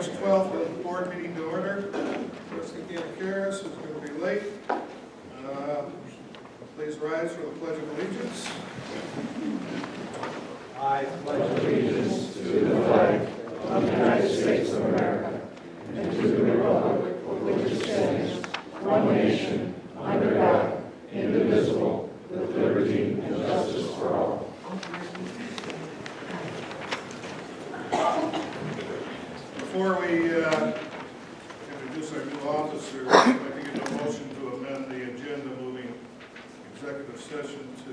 March 12th board meeting to order. Trustee Gianakaris is going to be late. Please rise for the Pledge of Allegiance. I pledge allegiance to the flag of the United States of America and to the republic for which it stands, one nation, under God, indivisible, with liberty and justice for all. Before we introduce our new officer, I'd like to get a motion to amend the agenda, moving executive session to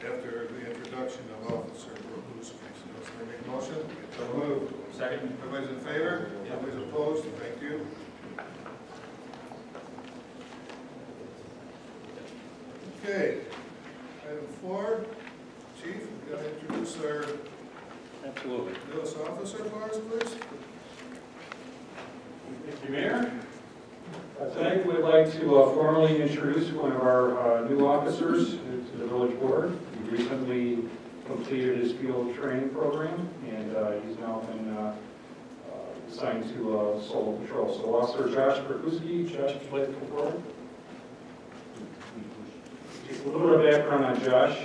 after the introduction of Officer Prokuski. So can I make a motion? So moved. Second. Everybody's in favor? Everybody's opposed? Thank you. Okay. Item 4. Chief, we're going to introduce our Absolutely. newest officer for us, please. Thank you, Mayor. Tonight we'd like to formally introduce one of our new officers to the village board. He recently completed his field training program, and he's now been assigned to solo patrol. So Officer Josh Prokuski. Josh, would you like to come forward? Just a little bit of background on Josh.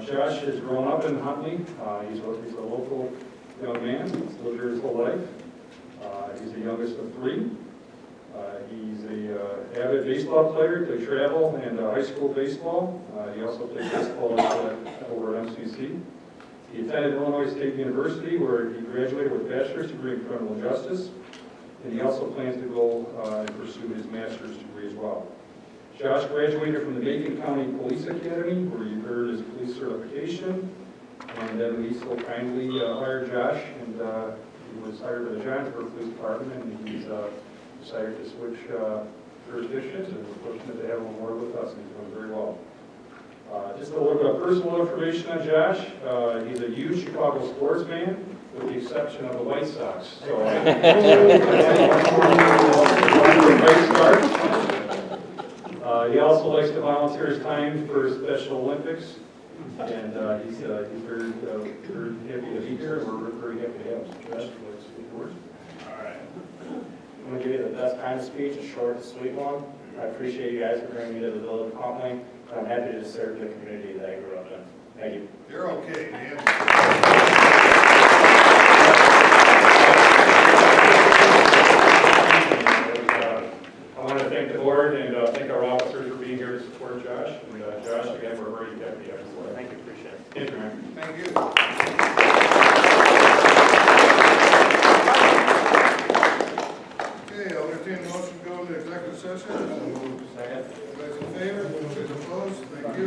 Josh has grown up in Huntley. He's a local young man. He's lived here his whole life. He's the youngest of 3. He's an avid baseball player, to travel and high school baseball. He also played baseball over at MCC. He attended Illinois State University, where he graduated with a bachelor's degree in criminal justice, and he also plans to go and pursue his master's degree as well. Josh graduated from the Macon County Police Academy, where he earned his police certification, and then we so kindly hired Josh, and he was hired by the Johnsburg Police Department, and he's decided to switch jurisdictions, and we're fortunate to have him on board with us, and he's doing very well. Just a little bit of personal information on Josh. He's a huge Chicago sports fan, with the exception of the White Sox. So, he also likes to volunteer his time for Special Olympics, and he's very happy to be here, and we're very happy to have him. Josh, would you like to speak words? I'm going to give you the best kind of speech, a short and sweet one. I appreciate you guys for bringing me to the village of Huntley. I'm happy to serve the community that I grew up in. Thank you. You're okay, man. I want to thank the board and thank our officers for being here to support Josh. And Josh, again, we're very happy to have you. Thank you. Appreciate it. Thank you, man. Thank you. Okay, I'll entertain a motion to go into executive session. Second. Everybody's in favor? Everybody's opposed? Thank you.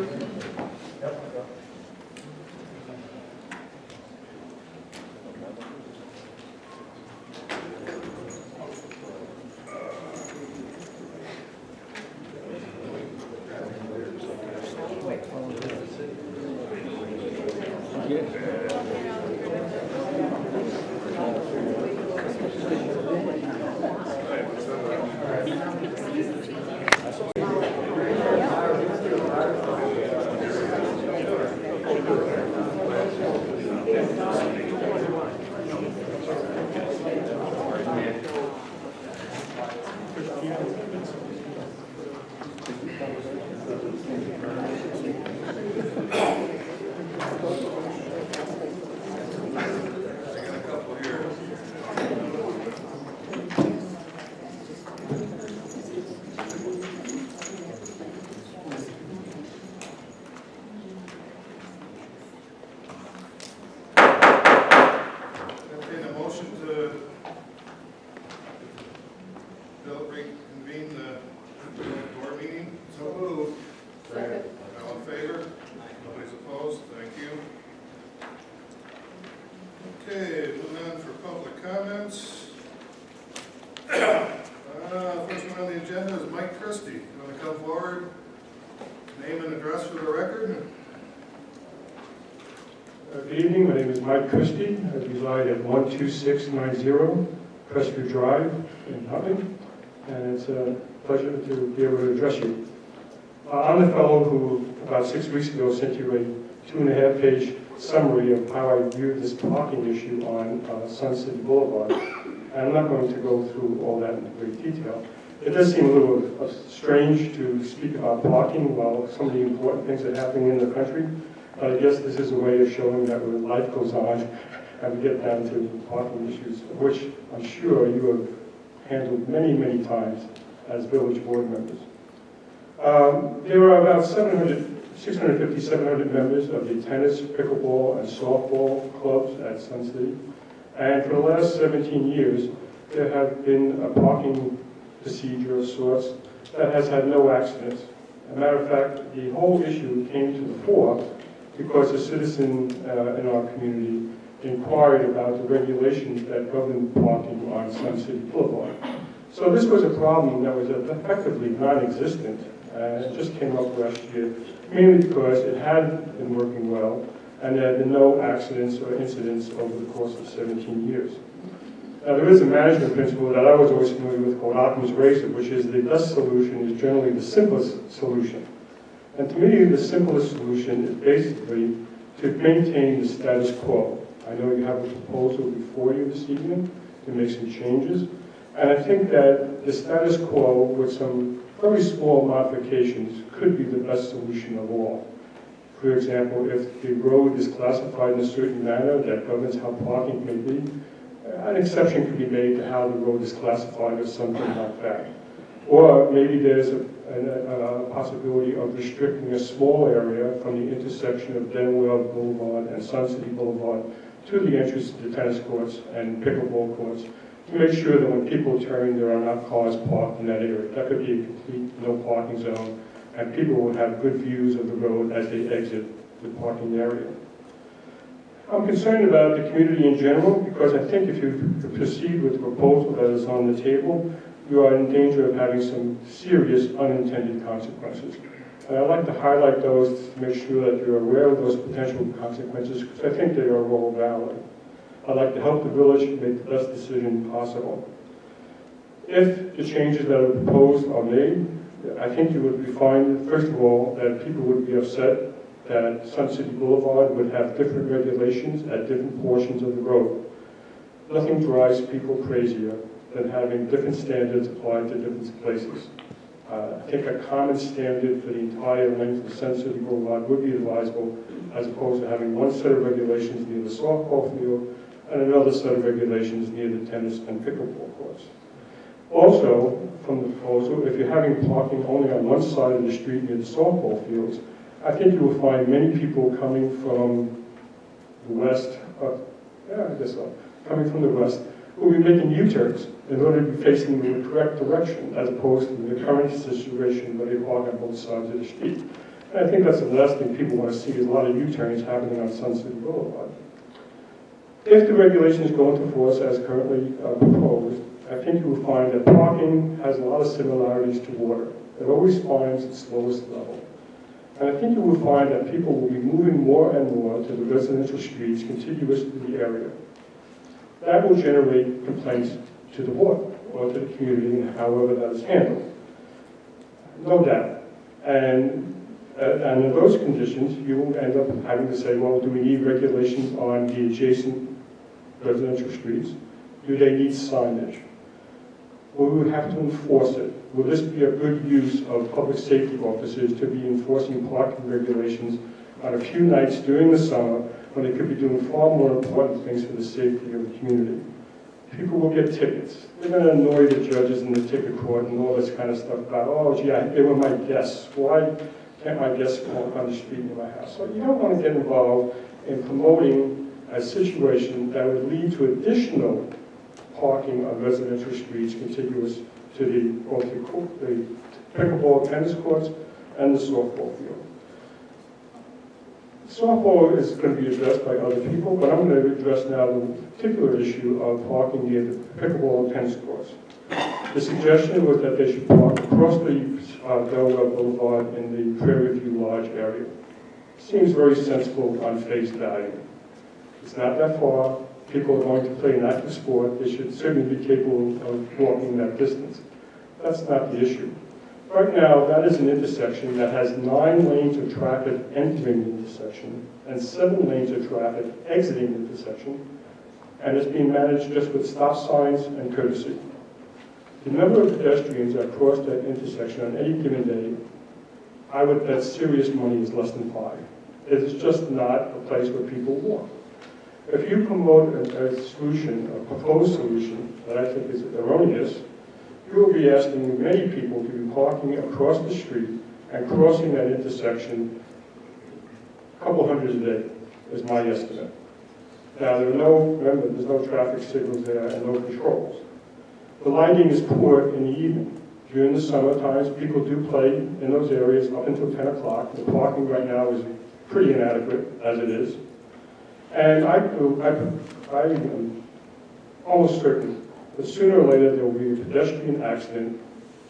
Reconvene the board meeting. So moved. Second. All in favor? Nobody's opposed? Thank you. Okay, moving on for public comments. First one on the agenda is Mike Christie. You want to come forward? Name and address for the record? Good evening, my name is Mike Christie. I reside at 12690 Prescott Drive in Huntley, and it's a pleasure to be able to address you. I'm the fellow who, about 6 weeks ago, sent you a 2.5-page summary of how I viewed this parking issue on Sun City Boulevard. And I'm not going to go through all that in great detail. It does seem a little strange to speak about parking while some of the important things are happening in the country. But I guess this is a way of showing that when life goes on and we get down to parking issues, which I'm sure you have handled many, many times as village board members. There are about 650, 700 members of the tennis, pickleball, and softball clubs at Sun City. And for the last 17 years, there have been a parking procedure of sorts that has had no accidents. As a matter of fact, the whole issue came to the fore because a citizen in our community inquired about the regulations that govern parking on Sun City Boulevard. So this was a problem that was effectively non-existent, and it just came up last year, mainly because it had been working well, and there had been no accidents or incidents over the course of 17 years. Now, there is a management principle that I was always familiar with called Occam's razor, which is the best solution is generally the simplest solution. And to me, the simplest solution is basically to maintain the status quo. I know you have a proposal before you this evening to make some changes, and I think that the status quo with some very small modifications could be the best solution of all. For example, if the road is classified in a certain manner that governs how parking may be, an exception could be made to how the road is classified or something like that. Or maybe there's a possibility of restricting a small area from the intersection of Denwell Boulevard and Sun City Boulevard to the entrance to the tennis courts and pickleball courts to make sure that when people turn, there are not cars parked in that area. That could be a complete no parking zone, and people would have good views of the road as they exit the parking area. I'm concerned about the community in general because I think if you proceed with the proposal that is on the table, you are in danger of having some serious unintended consequences. And I'd like to highlight those to make sure that you're aware of those potential consequences because I think they are all valid. I'd like to help the village make the best decision possible. If the changes that are proposed are made, I think you would find, first of all, that people would be upset that Sun City Boulevard would have different regulations at different portions of the road. Nothing drives people crazier than having different standards applied to different places. I think a common standard for the entire length of Sun City Boulevard would be advisable, as opposed to having one set of regulations near the softball field and another set of regulations near the tennis and pickleball courts. Also, from the proposal, if you're having parking only on one side of the street near the softball fields, I think you will find many people coming from the west, coming from the west, who will be making U-turns in order to be facing the correct direction, as opposed to the current situation where they park on both sides of the street. And I think that's the last thing people want to see is a lot of U-turns happening on Sun City Boulevard. If the regulations go into force as currently proposed, I think you will find that parking has a lot of similarities to water. It always finds its lowest level. And I think you will find that people will be moving more and more to the residential streets contiguous to the area. That will generate complaints to the board or to the community, and however that is handled. No doubt. And in those conditions, you will end up having to say, well, do we need regulations on the adjacent residential streets? Do they need signage? Will we have to enforce it? Will this be a good use of public safety officers to be enforcing parking regulations on a few nights during the summer when they could be doing far more important things for the safety of the community? People will get tickets. They're going to annoy the judges in the ticket court and all this kind of stuff about, oh, gee, they were my guests. Why can't my guests park on the street near my house? So you don't want to get involved in promoting a situation that would lead to additional parking on residential streets contiguous to both the pickleball tennis courts and the softball field. Softball is going to be addressed by other people, but I'm going to address now the particular issue of parking near the pickleball and tennis courts. The suggestion was that they should park across the Delaware Boulevard in the Prairie View Lodge area. Seems very sensible on face value. It's not that far. People are going to play an active sport. They should certainly be capable of walking that distance. That's not the issue. Right now, that is an intersection that has 9 lanes of traffic entering the intersection and 7 lanes of traffic exiting the intersection. and it's being managed just with stop signs and courtesy. The number of pedestrians that cross that intersection on any given day, I would bet serious money is less than 5. It is just not a place where people walk. If you promote a solution, a proposed solution that I think is erroneous, you will be asking many people to be parking across the street and crossing that intersection a couple hundreds a day, is my estimate. Now, remember, there's no traffic signals there and no controls. The lighting is poor in the evening. During the summer times, people do play in those areas up until 10 o'clock. The parking right now is pretty inadequate as it is. And I'm almost certain that sooner or later there will be a pedestrian accident,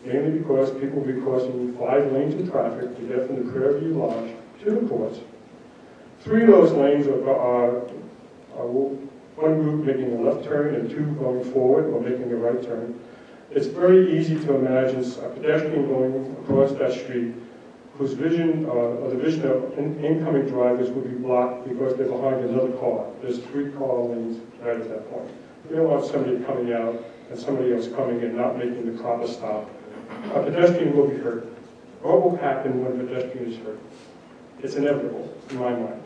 mainly because people will be crossing 5 lanes of traffic to get from the Prairie View Lodge to the courts. 3 of those lanes are one group making a left turn and 2 going forward or making a right turn. It's very easy to imagine a pedestrian going across that street whose vision, or the vision of incoming drivers would be blocked because they're behind another car. There's 3 car lanes right at that point. We don't want somebody coming out and somebody else coming in not making the proper stop. A pedestrian will be hurt. What will happen when a pedestrian is hurt? It's inevitable, in my mind.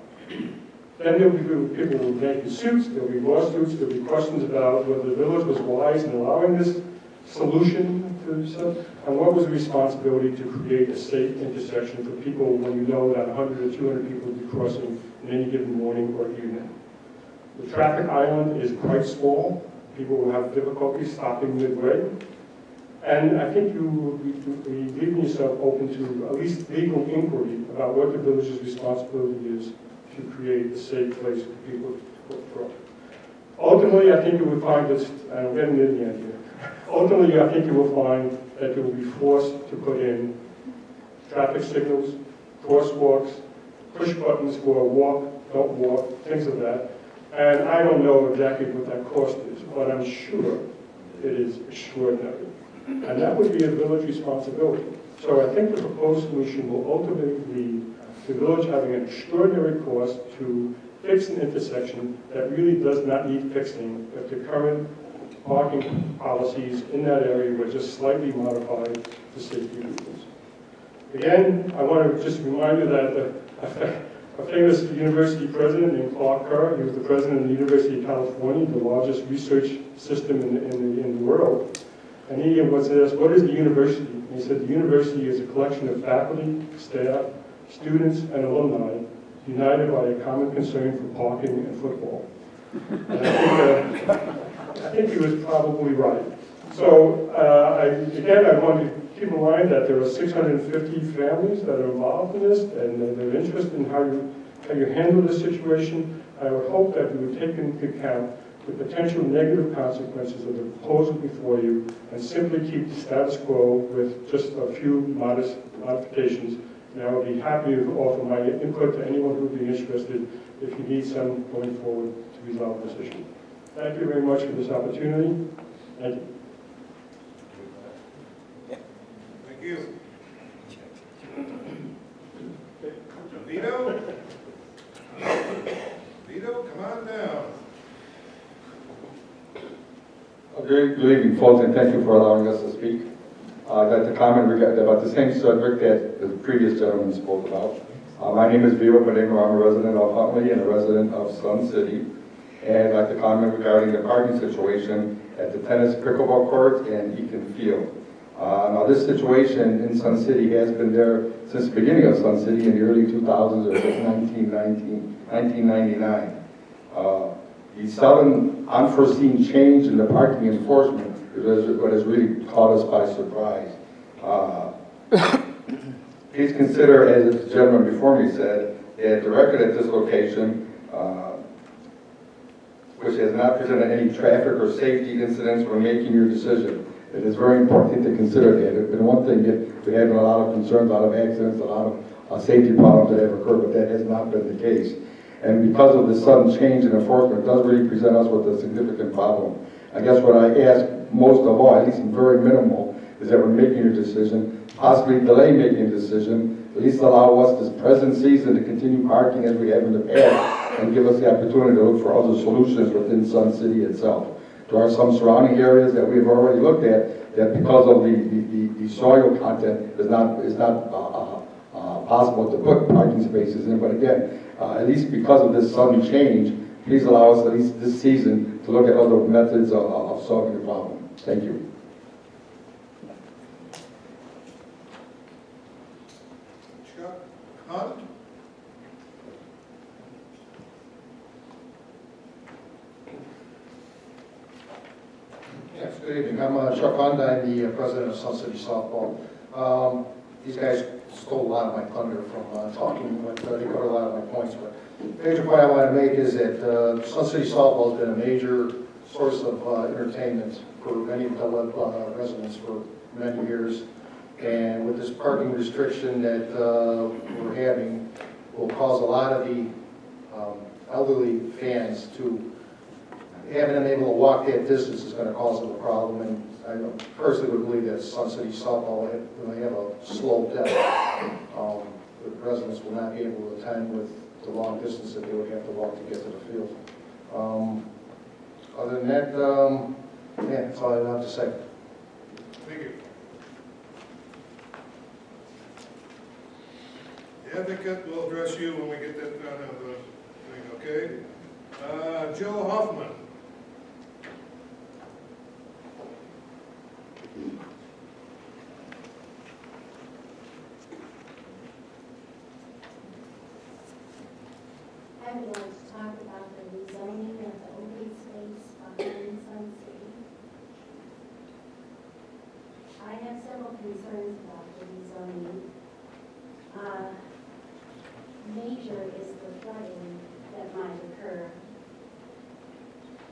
Then there will be people who will make suits, there will be lawsuits, there will be questions about whether the village was wise in allowing this solution to stuff, and what was the responsibility to create a safe intersection for people when you know that 100 or 200 people will be crossing in any given morning or evening. The traffic island is quite small. People will have difficulty stopping midway. And I think you will be leaving yourself open to at least legal inquiry about what the village's responsibility is to create a safe place for people to cross. Ultimately, I think you will find this, and I'm getting near the end here. Ultimately, I think you will find that you will be forced to put in traffic signals, crosswalks, push buttons for walk, don't walk, things of that. And I don't know exactly what that cost is, but I'm sure it is extraordinary. And that would be a village responsibility. So I think the proposed solution will ultimately lead to the village having an extraordinary cost to fix an intersection that really does not need fixing if the current parking policies in that area were just slightly modified for safety reasons. Again, I want to just remind you that a famous university president named Clark Kerr, he was the president of the University of California, the largest research system in the world. And he was asked, what is the university? And he said, the university is a collection of faculty, staff, students, and alumni united by a common concern for parking and football. And I think he was probably right. So again, I want to keep in mind that there are 650 families that are involved in this, and they're interested in how you handle this situation. I would hope that you would take into account the potential negative consequences of the proposal before you and simply keep the status quo with just a few modest modifications. And I would be happy to offer my input to anyone who would be interested if you need some going forward to resolve this issue. Thank you very much for this opportunity. Thank you. Thank you. Vito? Vito, come on down. Good evening, folks, and thank you for allowing us to speak. I'd like to comment about the same subject that the previous gentleman spoke about. My name is Vito Medina. I'm a resident of Huntley and a resident of Sun City. And I'd like to comment regarding the parking situation at the tennis pickleball court and Eaton Field. Now, this situation in Sun City has been there since the beginning of Sun City in the early 2000s or since 1999. The sudden unforeseen change in the parking enforcement is what has really caught us by surprise. Please consider, as the gentleman before me said, that the record at this location, which has not presented any traffic or safety incidents when making your decision. It is very important to consider that. It's been one thing that we had a lot of concerns, a lot of accidents, a lot of safety problems that have occurred, but that has not been the case. And because of the sudden change in enforcement, it does really present us with a significant problem. I guess what I ask most of all, at least very minimal, is that when making a decision, possibly delay making a decision, at least allow us this present season to continue parking as we have in the past, and give us the opportunity to look for other solutions within Sun City itself. There are some surrounding areas that we've already looked at that because of the soil content is not possible to put parking spaces in. But again, at least because of this sudden change, please allow us at least this season to look at other methods of solving the problem. Thank you. Chuck Hunt? Yes, good evening. I'm Chuck Hunt. I'm the president of Sun City Softball. These guys stole a lot of my thunder from talking, but they covered a lot of my points. But the major point I want to make is that Sun City Softball has been a major source of entertainment for many of the residents for many years. And with this parking restriction that we're having, will cause a lot of the elderly fans to having them able to walk that distance is going to cause them a problem, and I personally would believe that Sun City Softball will have a slow death. The residents will not be able to attend with the long distance that they would have to walk to get to the field. Other than that, yeah, that's all I have to say. Thank you. The advocate will address you when we get that done of the thing, okay? Joe Hoffman. I would like to talk about the rezoning of the open space behind Sun City. I have several concerns about the rezoning. Major is the flooding that might occur.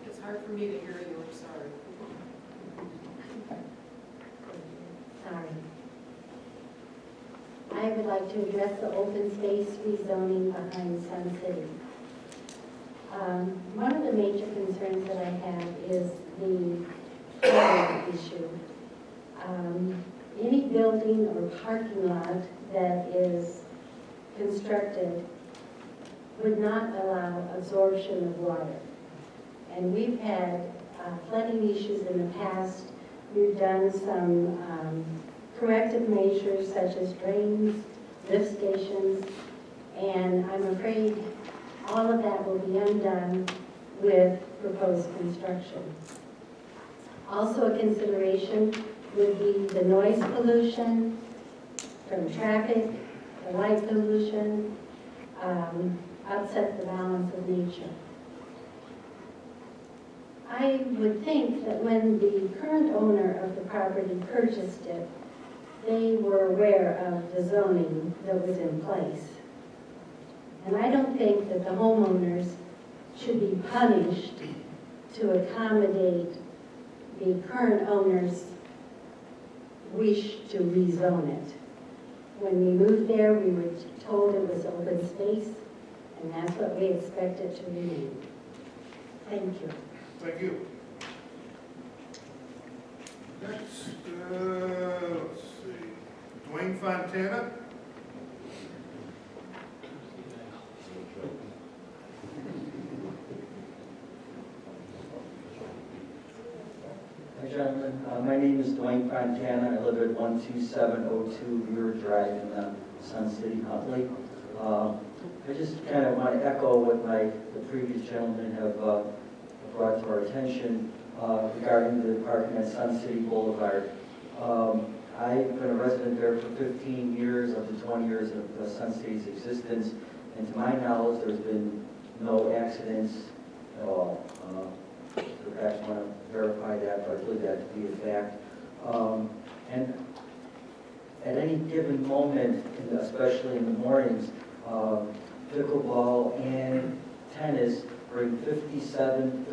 It's hard for me to hear you, I'm sorry. Sorry. I would like to address the open space rezoning behind Sun City. One of the major concerns that I have is the flooding issue. Any building or parking lot that is constructed would not allow absorption of water. And we've had flooding issues in the past. We've done some corrective measures such as drains, lift stations, and I'm afraid all of that will be undone with proposed construction. Also a consideration would be the noise pollution from traffic, the light pollution, upset the balance of nature. I would think that when the current owner of the property purchased it, they were aware of the zoning that was in place. And I don't think that the homeowners should be punished to accommodate the current owner's wish to rezone it. When we moved there, we were told it was open space, and that's what we expect it to remain. Thank you. Thank you. Next, let's see, Dwayne Fontana. Hi, gentlemen. My name is Dwayne Fontana. I live at 12702 Muir Drive in Sun City, Huntley. I just kind of want to echo what the previous gentlemen have brought to our attention regarding the parking at Sun City Boulevard. I've been a resident there for 15 years of the 20 years of Sun City's existence, and to my knowledge, there's been no accidents at all. Perhaps want to verify that, but I believe that to be a fact. And at any given moment, especially in the mornings, pickleball and tennis bring 57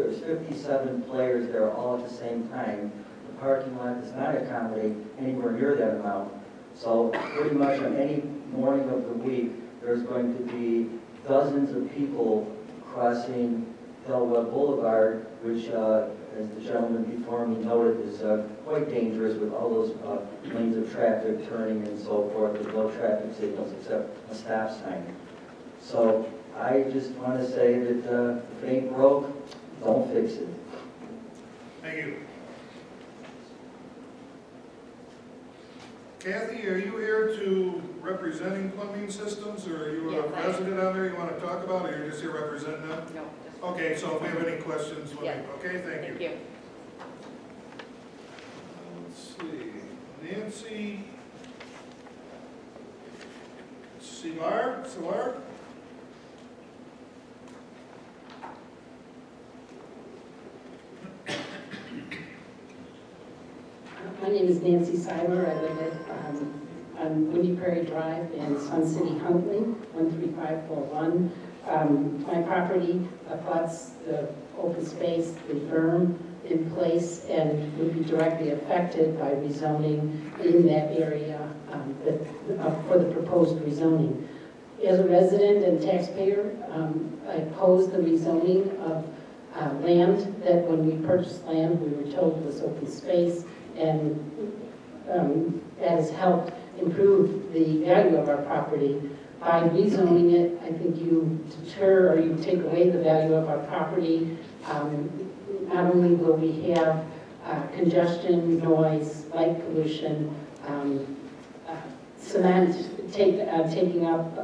players there all at the same time. The parking lot does not accommodate anywhere near that amount. So pretty much on any morning of the week, there's going to be dozens of people crossing Hillwell Boulevard, which, as the gentleman before me noted, is quite dangerous with all those lanes of traffic turning and so forth, with no traffic signals except a stop sign. So I just want to say that if it ain't broke, don't fix it. Thank you. Kathy, are you here to representing Plumbing Systems, or are you Yes, a I am. resident on there you want to talk about, or you're just here representing them? No, just. Okay, so if we have any questions, Yeah. okay, thank you. Thank you. Let's see, Nancy Salar? My name is Nancy Seiler. I live on Woody Prairie Drive in Sun City, Huntley, 13541. My property abuts the open space, the berm in place, and would be directly affected by rezoning in that area for the proposed rezoning. As a resident and taxpayer, I oppose the rezoning of land that when we purchased land, we were told was open space, and that has helped improve the value of our property. By rezoning it, I think you deter or you take away the value of our property. Not only will we have congestion, noise, light pollution, cement taking up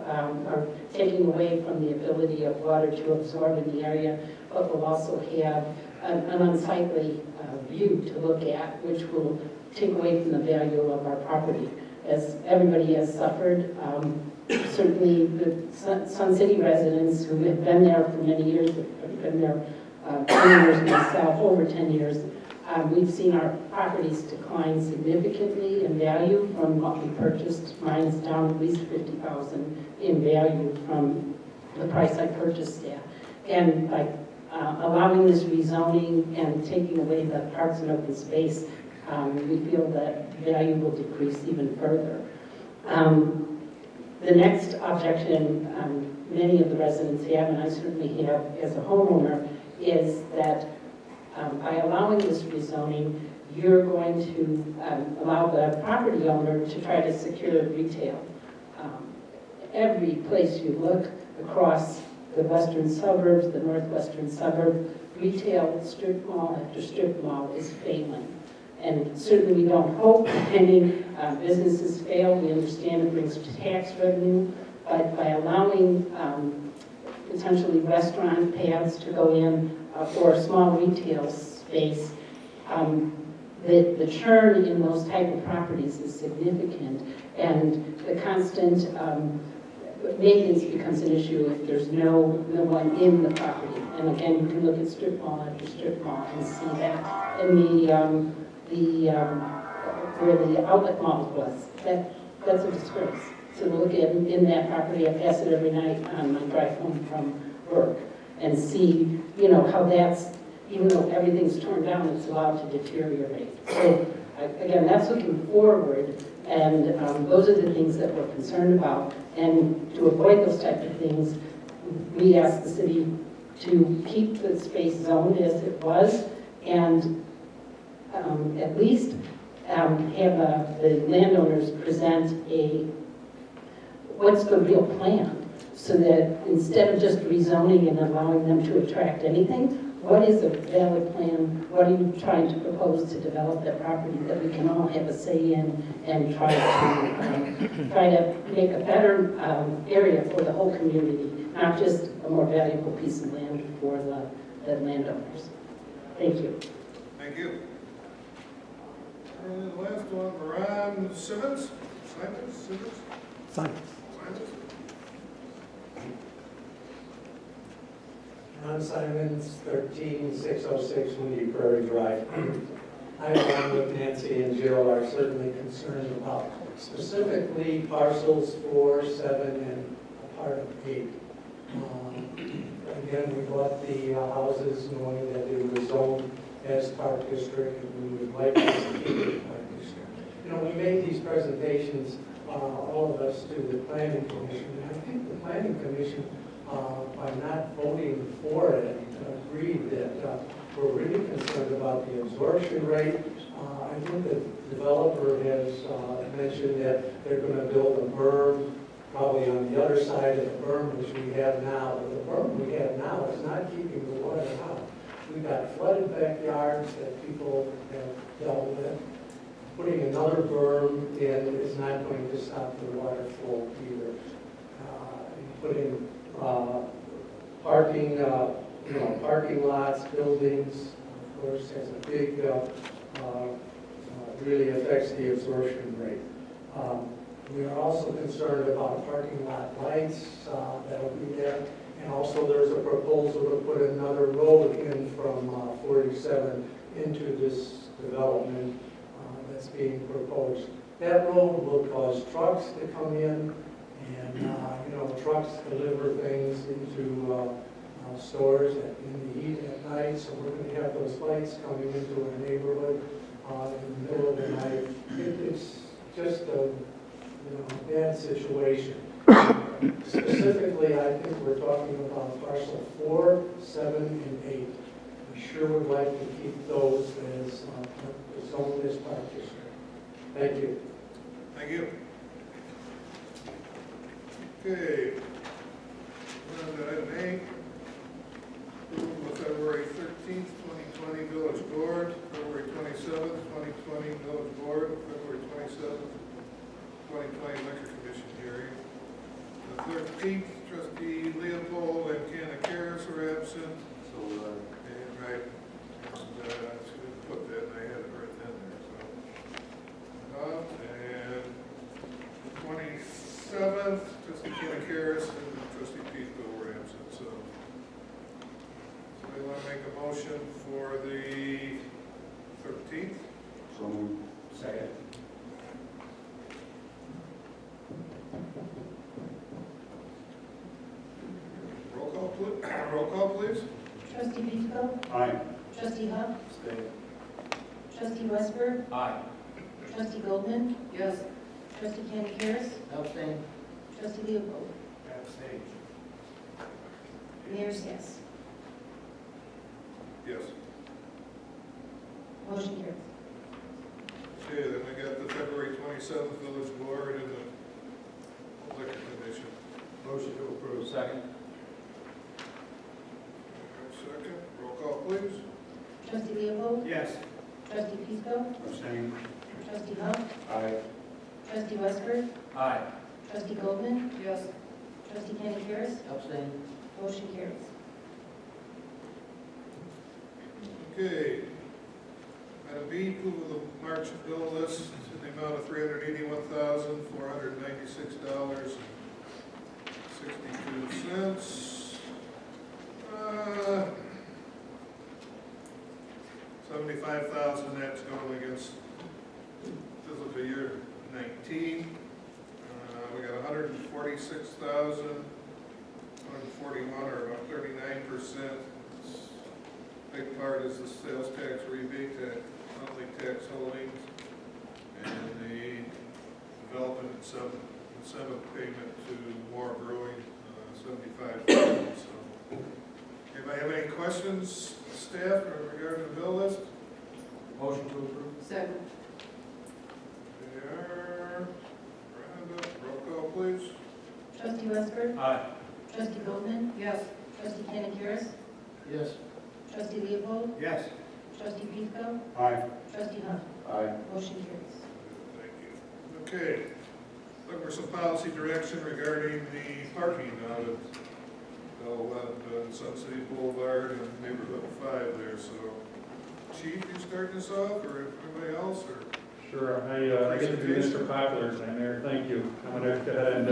or taking away from the ability of water to absorb in the area, but we'll also have an unsightly view to look at, which will take away from the value of our property. As everybody has suffered, certainly the Sun City residents who have been there for many years, I've been there 10 years myself, over 10 years, we've seen our properties decline significantly in value from what we purchased. Mine is down at least $50,000 in value from the price I purchased at. And by allowing this rezoning and taking away the parks and open space, we feel that value will decrease even further. The next objection many of the residents have, and I certainly have as a homeowner, is that by allowing this rezoning, you're going to allow the property owner to try to secure retail. Every place you look across the western suburbs, the northwestern suburb, retail strip mall after strip mall is failing. And certainly we don't hope any businesses fail. We understand it brings tax revenue, but by allowing potentially restaurant paths to go in or a small retail space, the churn in those type of properties is significant, and the constant maintenance becomes an issue if there's no one in the property. And again, you can look at strip mall after strip mall and see that. And where the outlet mall was, that's a disgrace. So to look at in that property, I pass it every night on my drive home from work and see, how that's, even though everything's torn down, it's allowed to deteriorate. So again, that's looking forward, and those are the things that we're concerned about. And to avoid those type of things, we asked the city to keep the space zoned as it was, and at least have the landowners present what's the real plan, so that instead of just rezoning and allowing them to attract anything, what is a valid plan? What are you trying to propose to develop that property that we can all have a say in and try to make a better area for the whole community, not just a more valuable piece of land for the landowners. Thank you. Thank you. And the last one, Ron Simmons? Simons? Ron Simons, 13606 Windy Prairie Drive. I, along with Nancy and Jill, are certainly concerned about specifically parcels 4, 7, and a part of 8. Again, we bought the houses knowing that they were zoned as Park District, and we would like to keep it Park District. We made these presentations, all of us, to the Planning Commission, and I think the Planning Commission, by not voting for it, agreed that we're really concerned about the absorption rate. I think the developer has mentioned that they're going to build a berm probably on the other side of the berm which we have now. The berm we have now is not keeping the water out. We've got flooded backyards that people have dealt with. Putting another berm in is not going to stop the water flow either. Putting parking lots, buildings, of course, has a big, really affects the absorption rate. We are also concerned about parking lot lights that'll be there. And also there's a proposal to put another road in from 47 into this development that's being proposed. That road will cause trucks to come in and, trucks deliver things into stores in the heat at night. So we're going to have those lights coming into our neighborhood in the middle of the night. It's just a bad situation. Specifically, I think we're talking about parcel 4, 7, and 8. We sure would like to keep those as zoned as park district. Thank you. Thank you. Okay. On to item 8. Approval of February 13th, 2020 Village Board, February 27th, 2020 Village Board, February 27th, 2020 Electric Commission hearing. The 13th, Trustee Leopold and Canacaris were absent. So, right. And, she didn't put that, and I had it written in there, so. And 27th, Trustee Canacaris and Trustee Pico were absent, so. We want to make a motion for the 13th. So moved. Second. Roll call, please. Trustee Bisco? Aye. Trustee Huff? Stay. Trustee Westberg? Aye. Trustee Goldman? Yes. Trustee Canicaris? Abstain. Trustee Leopold? Abstain. Mayor's yes. Yes. Motion carries. Okay, then we got the February 27th Village Board and the Liquor Commission. Motion to approve. Second. Second, roll call, please. Trustee Leopold? Yes. Trustee Pisco? Abstain. Trustee Huff? Aye. Trustee Westberg? Aye. Trustee Goldman? Yes. Trustee Canicaris? Abstain. Motion carries. Okay. Item B, approval of the March bill list in the amount of $381,496.62. 75,000, that's going against fiscal year 19. We got 146,141, or about 39%. Big part is the sales tax rebate, monthly tax holdings, and the development incentive payment to Moore Brewing, 75,000. So, anybody have any questions, staff, regarding the bill list? Motion to approve. Second. There. Round up. Roll call, please. Trustee Westberg? Aye. Trustee Goldman? Yes. Trustee Canicaris? Yes. Trustee Leopold? Yes. Trustee Pisco? Aye. Trustee Huff? Aye. Motion carries. Thank you. Okay. Looking for some policy direction regarding the parking out at Sun City Boulevard and Neighborhood 5 there. So, Chief, you starting this off, or anybody else, or? Sure, I get to be Mr. Popular tonight, Mayor, thank you. I'm going to go ahead and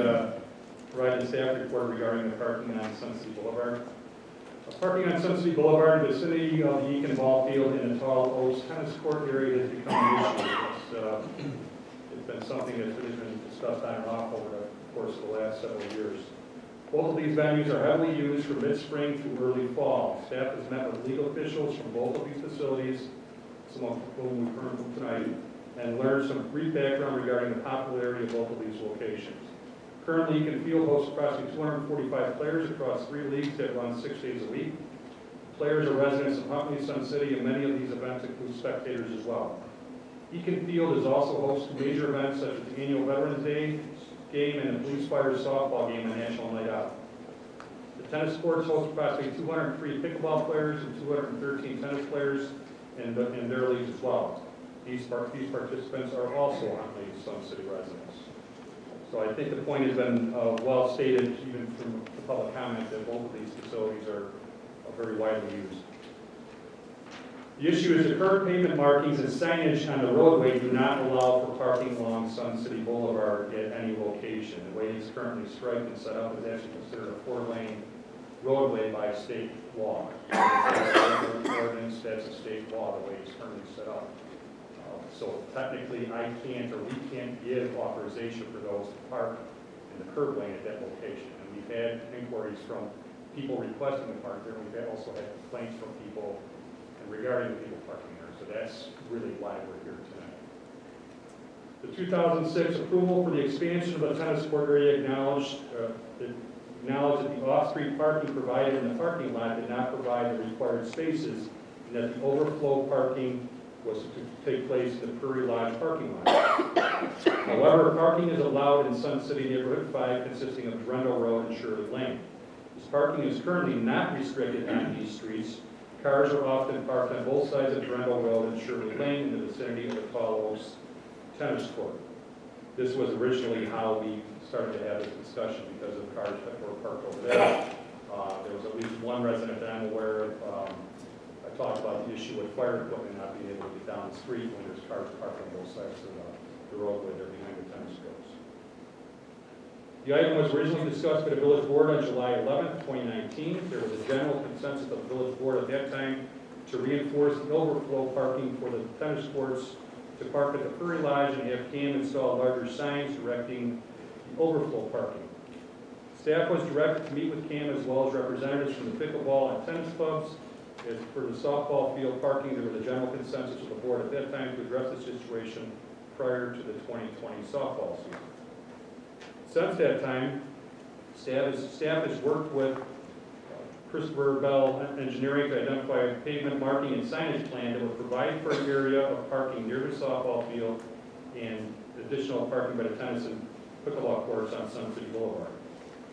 provide the staff report regarding the parking on Sun City Boulevard. Parking on Sun City Boulevard in the vicinity of the Eakin Ball Field and the Tall Oaks Tennis Court area has become an issue. It's been something that's been discussed on and off over the course of the last several years. Both of these venues are heavily used from mid-spring to early fall. Staff has met with legal officials from both of these facilities, some of whom we've heard from tonight, and learned some brief background regarding the popularity of both of these locations. Currently, Eakin Field hosts approximately 245 players across 3 leagues that run 6 days a week. Players are residents of Huntley, Sun City, and many of these events include spectators as well. Eakin Field is also host to major events such as the annual Veterans Day, game and a police fire softball game on National Night Out. The tennis courts host approximately 203 pickleball players and 213 tennis players in their leagues as well. These participants are also Huntley Sun City residents. So I think the point has been well stated, even from the public comment, that both of these facilities are very widely used. The issue is the current pavement markings and signage on the roadway do not allow for parking along Sun City Boulevard at any location. The way it's currently striped and set up is actually considered a 4-lane roadway by state law. Ordinance, that's a state law, the way it's currently set up. So technically, I can't, or we can't give authorization for those to park in the curb lane at that location. And we've had inquiries from people requesting to park there. We've also had complaints from people regarding the people parking there. So that's really why we're here tonight. The 2006 approval for the expansion of the tennis court area acknowledged that the off-street parking provided in the parking lot did not provide the required spaces, and that the overflow parking was to take place in the Prairie Lodge parking lot. However, parking is allowed in Sun City Neighborhood 5, consisting of Brendel Road and Shirley Lane. This parking is currently not restricted on these streets. Cars are often parked on both sides of Brendel Road and Shirley Lane in the vicinity of the Tall Oaks tennis court. This was originally how we started to have this discussion because of cars that were parked over there. There was at least one resident that I'm aware of. I talked about the issue with fire equipment not being able to get down the street when there's cars parked on both sides of the roadway there behind the tennis courts. The item was originally discussed by the village board on July 11, 2019. There was a general consensus of the village board at that time to reinforce the overflow parking for the tennis courts, to park at the Prairie Lodge, and have CAM install larger signs directing the overflow parking. Staff was directed to meet with CAM as well as representatives from the pickleball and tennis clubs. As for the softball field parking, there was a general consensus of the board at that time to address the situation prior to the 2020 softball season. Since that time, staff has worked with Christopher Bell Engineering to identify a pavement marking and signage plan that will provide for an area of parking near the softball field and additional parking by the tennis and pickleball courts on Sun City Boulevard.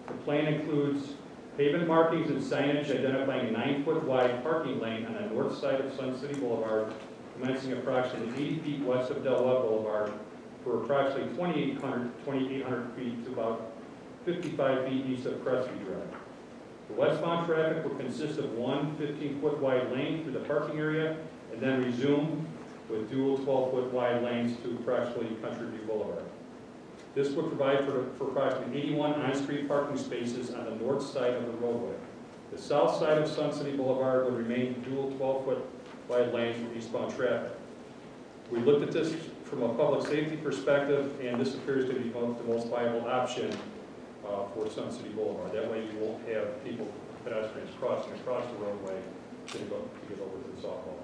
The plan includes pavement markings and signage identifying a 9-foot wide parking lane on the north side of Sun City Boulevard, commencing approximately 80 feet west of Del Webb Boulevard for approximately 2,800 feet to about 55 feet east of Crestview Drive. The westbound traffic will consist of one 15-foot wide lane through the parking area and then resume with dual 12-foot wide lanes to approximately Country View Boulevard. This would provide for approximately 81 on-street parking spaces on the north side of the roadway. The south side of Sun City Boulevard would remain dual 12-foot wide lanes for eastbound traffic. We looked at this from a public safety perspective, and this appears to be the most viable option for Sun City Boulevard. That way you won't have people, pedestrians, crossing across the roadway to get over to the softball.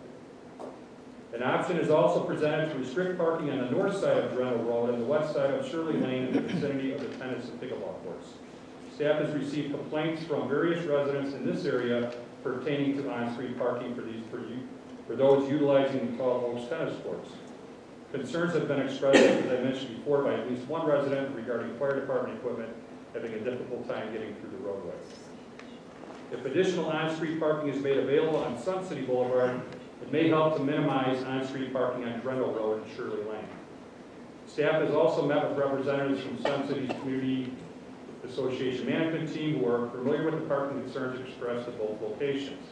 An option is also presented to restrict parking on the north side of Brendel Road and the west side of Shirley Lane in the vicinity of the tennis and pickleball courts. Staff has received complaints from various residents in this area pertaining to on-street parking for those utilizing the Tall Oaks tennis courts. Concerns have been expressed, as I mentioned before, by at least one resident regarding fire department equipment having a difficult time getting through the roadway. If additional on-street parking is made available on Sun City Boulevard, it may help to minimize on-street parking on Brendel Road and Shirley Lane. Staff has also met with representatives from Sun City's Community Association management team who are familiar with the parking concerns expressed at both locations.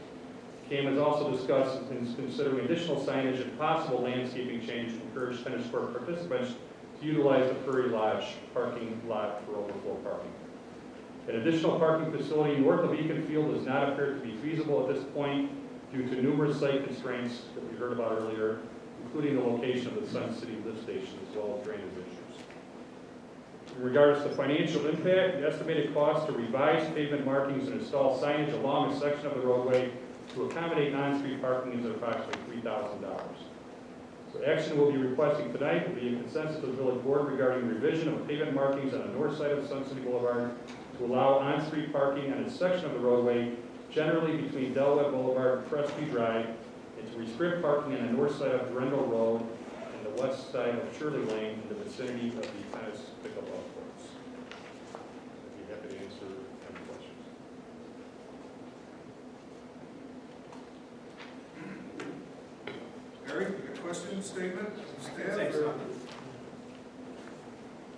CAM has also discussed considering additional signage and possible landscaping changes to encourage tennis court participants to utilize the Prairie Lodge parking lot for overflow parking. An additional parking facility north of Eakin Field does not appear to be feasible at this point due to numerous site constraints that we heard about earlier, including the location of the Sun City lift station as well as drainage issues. In regards to financial impact, the estimated cost to revise pavement markings and install signage along a section of the roadway to accommodate on-street parking is approximately $3,000. So action we'll be requesting tonight will be a consensus of the village board regarding revision of pavement markings on the north side of Sun City Boulevard to allow on-street parking on a section of the roadway generally between Del Webb Boulevard and Crestview Drive, and to restrict parking on the north side of Brendel Road and the west side of Shirley Lane in the vicinity of the tennis pickleball courts. Question, statement, staff? Say or- something.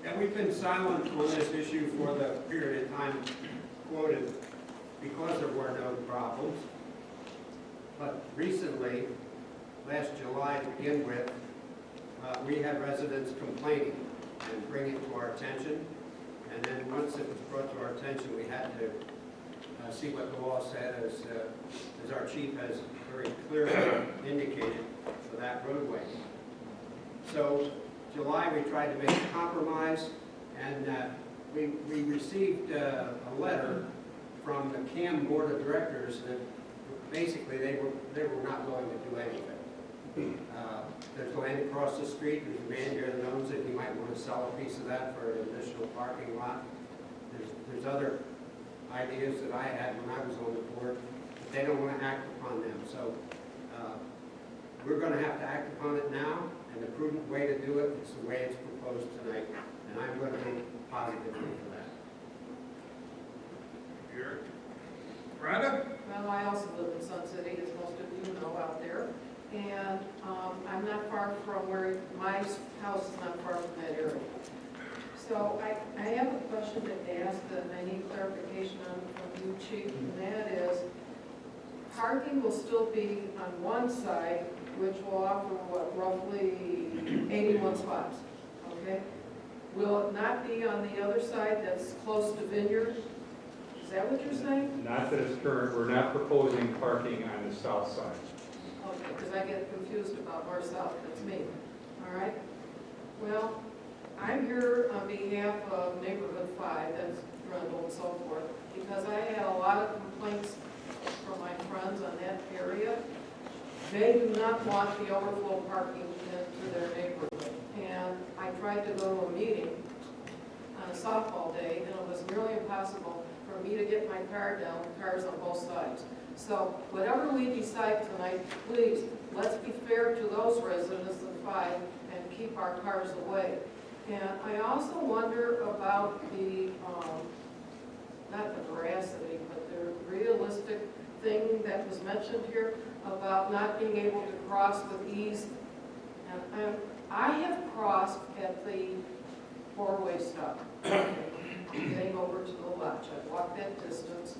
And we've been silent on this issue for the period of time quoted because there were no problems. But recently, last July to begin with, we had residents complaining and bring it to our attention. And then once it was brought to our attention, we had to see what the law said, as our chief has very clearly indicated for that roadway. So July, we tried to make a compromise, and we received a letter from the CAM Board of Directors that basically they were not willing to do anything. There's land across the street, there's a man here that owns it, he might want to sell a piece of that for an additional parking lot. There's other ideas that I had when I was on the board, but they don't want to act upon them. So we're going to have to act upon it now, and the prudent way to do it is the way it's proposed tonight, and I'm going to vote positively for that. Here. Rhonda? Well, I also live in Sun City, as most of you know out there. And I'm not far from where, my house is not far from that area. So I have a question to ask that I need clarification on from you, Chief, and that is, parking will still be on one side, which will offer, what, roughly 81 spots, okay? Will it not be on the other side that's close to Vineyard? Is that what you're saying? Not that it's current, we're not proposing parking on the south side. Okay, because I get confused about north-south, that's me. All right? Well, I'm here on behalf of Neighborhood 5, that's Grundle and so forth, because I had a lot of complaints from my friends on that area. They do not want the overflow parking into their neighborhood. And I tried to go to a meeting on a softball day, and it was nearly impossible for me to get my car down, cars on both sides. So whatever we decide tonight, please, let's be fair to those residents of 5 and keep our cars away. And I also wonder about the, not the veracity, but the realistic thing that was mentioned here about not being able to cross with ease. And I have crossed at the four-way stop, getting over to the left. I've walked that distance.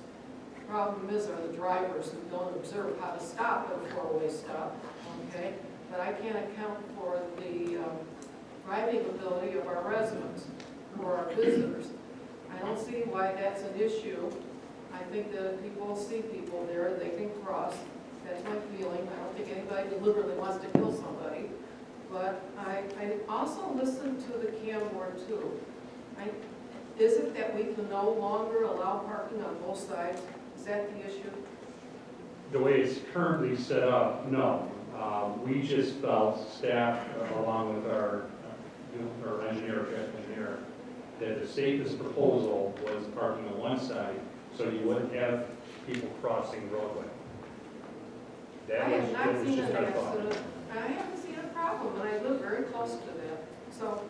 Problem is, are the drivers who don't observe how to stop at a four-way stop, okay? But I can't account for the driving ability of our residents or our visitors. I don't see why that's an issue. I think that people see people there, they can cross. That's my feeling. I don't think anybody deliberately wants to kill somebody. But I also listened to the CAM board too. Is it that we can no longer allow parking on both sides? Is that the issue? The way it's currently set up, no. We just felt, staff, along with our engineer, that the safest proposal was parking on one side, so you wouldn't have people crossing the roadway. I have not was seen just an our thought. accident. I haven't seen a problem, and I live very close to that. So,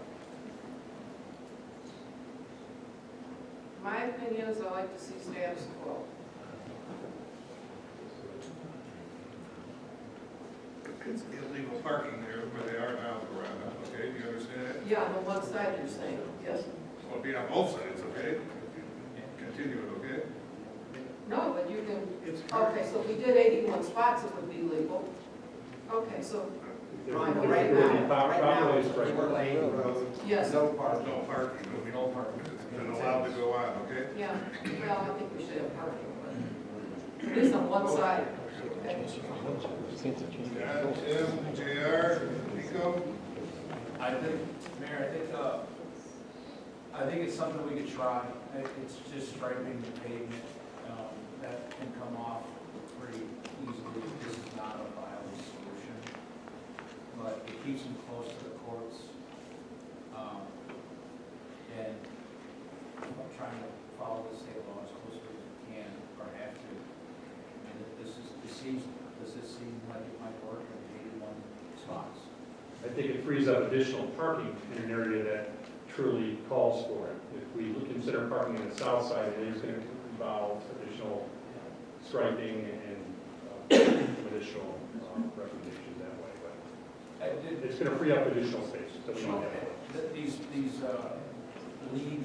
my opinion is I like to see status quo. It's illegal parking there where they are now, Rhonda, okay, do you understand that? Yeah, on the one side you're saying, yes. Well, it'll be on both sides, okay? Continue it, okay? No, but you can, okay, so if we did 81 spots, it would be legal. Okay, so, Right now, it's Right. four-lane road, yes, no parking. No parking, there'll be no parking, it's been allowed to go on, okay? yeah, well, I think we should have parking, but at least on one side. Okay. John, Tim, JR, Nico? I think, Mayor, I think it's something we could try. It's just striping the pavement, that can come off pretty easily. This is not a viable solution, but it keeps them close to the courts. And I'm trying to follow the state law as closely as we can, or have to. And does this seem like it might work in 81 spots? I think it frees up additional parking in an area that truly calls for it. If we consider parking on the south side, it is going to involve additional striping and additional recommendations that way. It's going to free up additional space. So we don't have it. These league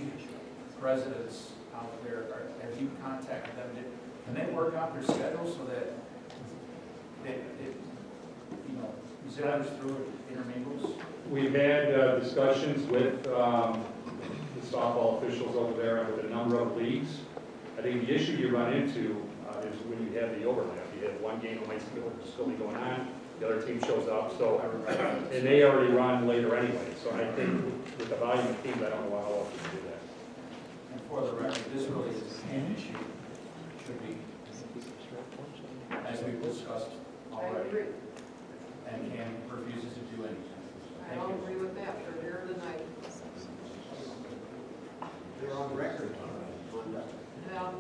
presidents out there, have you contacted them? Can they work out their schedule so that zippers through it intermingles? We've had discussions with the softball officials over there with a number of leagues. I think the issue you run into is when you have the overlap. You have one game that might still be going on, the other team shows up, so, and they already run later anyway. So I think with the volume of teams, I don't know how else you can do that. And for the record, this really is an issue, should be, as we've discussed I already. agree. And Cam refuses to do anything. I don't agree with that, they're here tonight. They're on record on that. Now,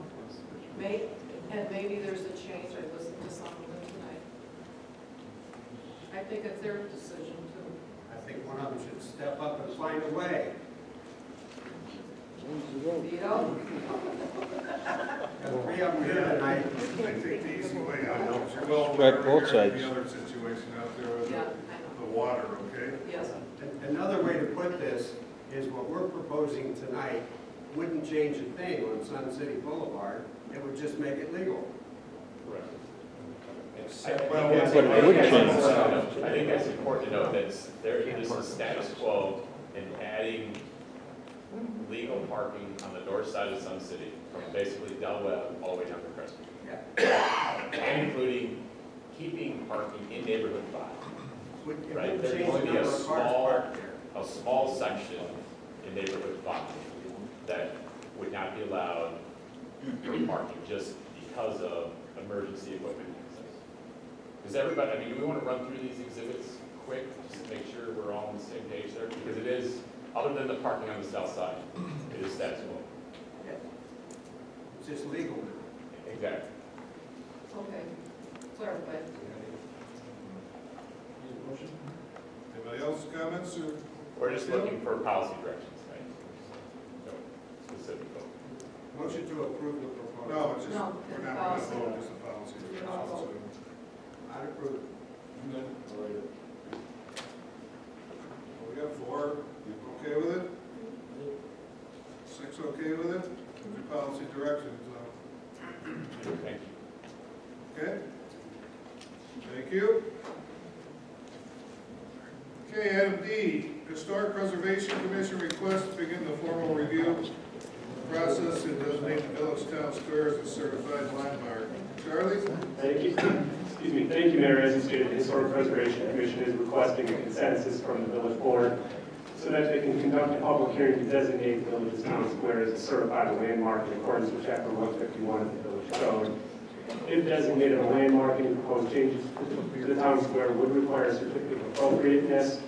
maybe there's a change, I listened to some of them tonight. I think it's their decision too. I think one of them should step up and find a way. Vito? Got three of them here tonight. I take the easy way out. You're well Strike aware both of sides. the other situation out there with Yeah, the water, okay? Yes. Another way to put this is what we're proposing tonight wouldn't change a thing on Sun City Boulevard. It would just make it legal. Well, But it would change. I think that's important to note that this is status quo in adding legal parking on the north side of Sun City from basically Del Webb all the way down to Crestview. And including keeping parking in neighborhood 5. It Right, wouldn't there's change going the to be number of cars parked there. a small section in neighborhood 5 that would not be allowed for parking just because of emergency equipment access. Does everybody, I mean, do we want to run through these exhibits quick, just to make sure we're all on the same page there? Because it is, other than the parking on the south side, it is status quo. It's just legal now. Exactly. Okay, clarify. Anybody else comments or? We're just looking for policy directions, right? No specific vote. Motion to approve the proposal. No, it's just, No, we're it's not policy. going to vote, just the policy. No. I'd approve. We got 4, okay with it? 6 okay with it? With your policy directions, Thank you. okay? Thank you. Okay, item D, Historic Preservation Commission request to begin the formal review process and designate the village town square as a certified landmark. Charlie? Thank you. Excuse me. Thank you, Mayor. As you stated, the Historic Preservation Commission is requesting a consensus from the village board so that they can conduct a public hearing to designate the village's town square as a certified landmark in accordance with Chapter 151 of the Village Code. If designated a landmark, any proposed changes to the town square would require a certificate of appropriateness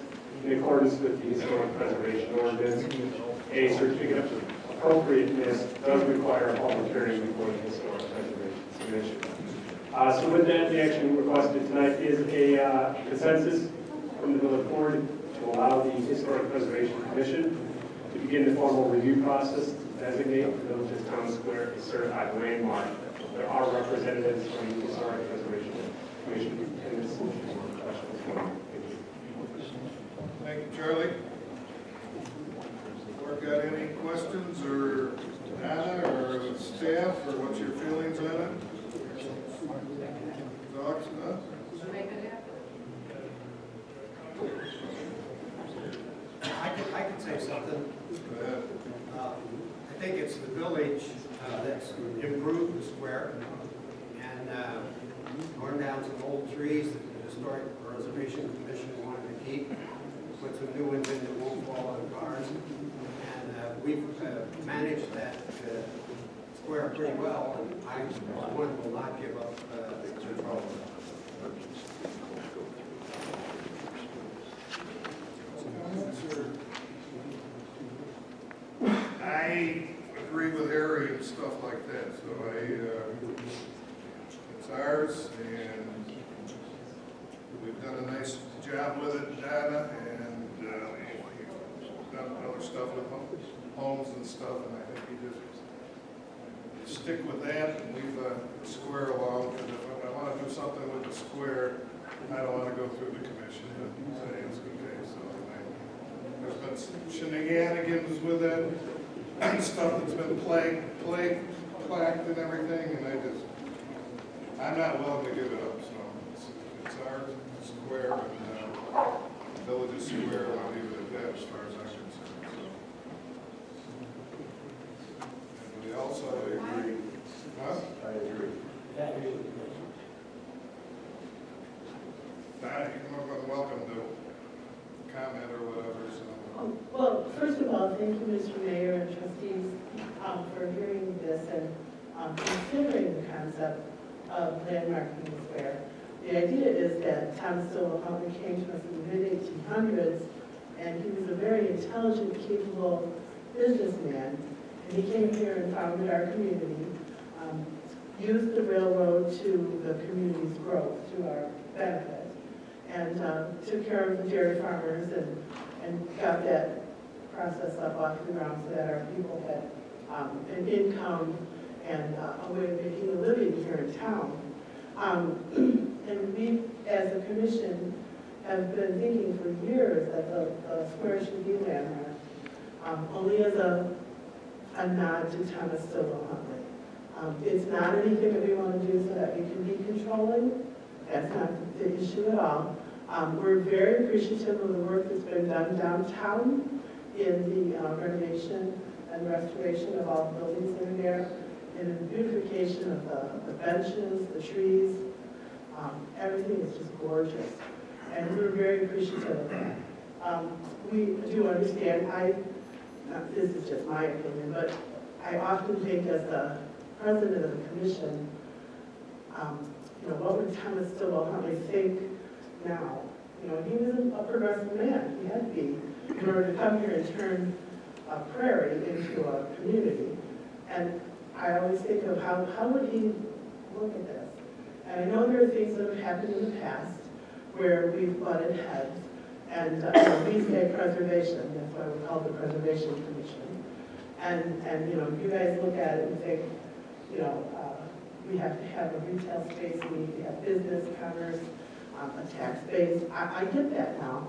in accordance with the Historic Preservation Ordinance. A certificate of appropriateness does require a public hearing before the Historic Preservation Commission. So with that, the action requested tonight is a consensus from the village board to allow the Historic Preservation Commission to begin the formal review process to designate the village's town square a certified landmark. There are representatives from the Historic Preservation Commission in this question. Thank you, Charlie. Board got any questions or data or staff or what's your feelings on it? Thoughts, huh? Make it happen. I could say something. Go ahead. I think it's the village that's improved the square and torn down some old trees that the Historic Preservation Commission wanted to keep, put some new ones in that won't fall on cars. And we've managed that square pretty well, and I, for one, will not give up control. I agree with Harry and stuff like that, so it's ours, and we've done a nice job with it, Donna, and we've done other stuff with homes and stuff, and I think you just stick with that and leave the square alone, because if I want to do something with the square, I don't want to go through the commission, but say it's okay, so there's been shenanigans with it, stuff that's been plaqued and everything, and I'm not willing to give it up, so it's our square, and village square, and I'll leave it at that as far as I'm concerned, so. And we also agree, huh? I agree. You're more than welcome to comment or whatever, so. Well, first of all, thank you, Mr. Mayor and trustees, for hearing this and considering the concept of landmarking the square. The idea is that Thomas Stowell Huntley came to us in the mid-1800s, and he was a very intelligent, capable businessman, and he came here and founded our community, used the railroad to the community's growth, to our benefit, and took care of the dairy farmers and got that process up off the ground so that our people had an income and a way of making a living here in town. And we, as a commission, have been thinking for years that the square should be landmarked, only as a nod to Thomas Stowell Huntley. It's not anything that we want to do so that we can be controlling. That's not the issue at all. We're very appreciative of the work that's been done downtown in the renovation and restoration of all the buildings that are there, and the beautification of the benches, the trees. Everything is just gorgeous, and we're very appreciative of that. We do understand, this is just my opinion, but I often think as the president of the commission, what would Thomas Stowell Huntley think now? He was a progressive man. He had to be in order to come here and turn a prairie into a community. And I always think of how would he look at this? And I know there are things that have happened in the past where we've butted heads, and we say preservation. That's why we call the Preservation Commission. And you guys look at it and think, we have to have a retail space, we need to have business, commerce, a tax base. I get that now.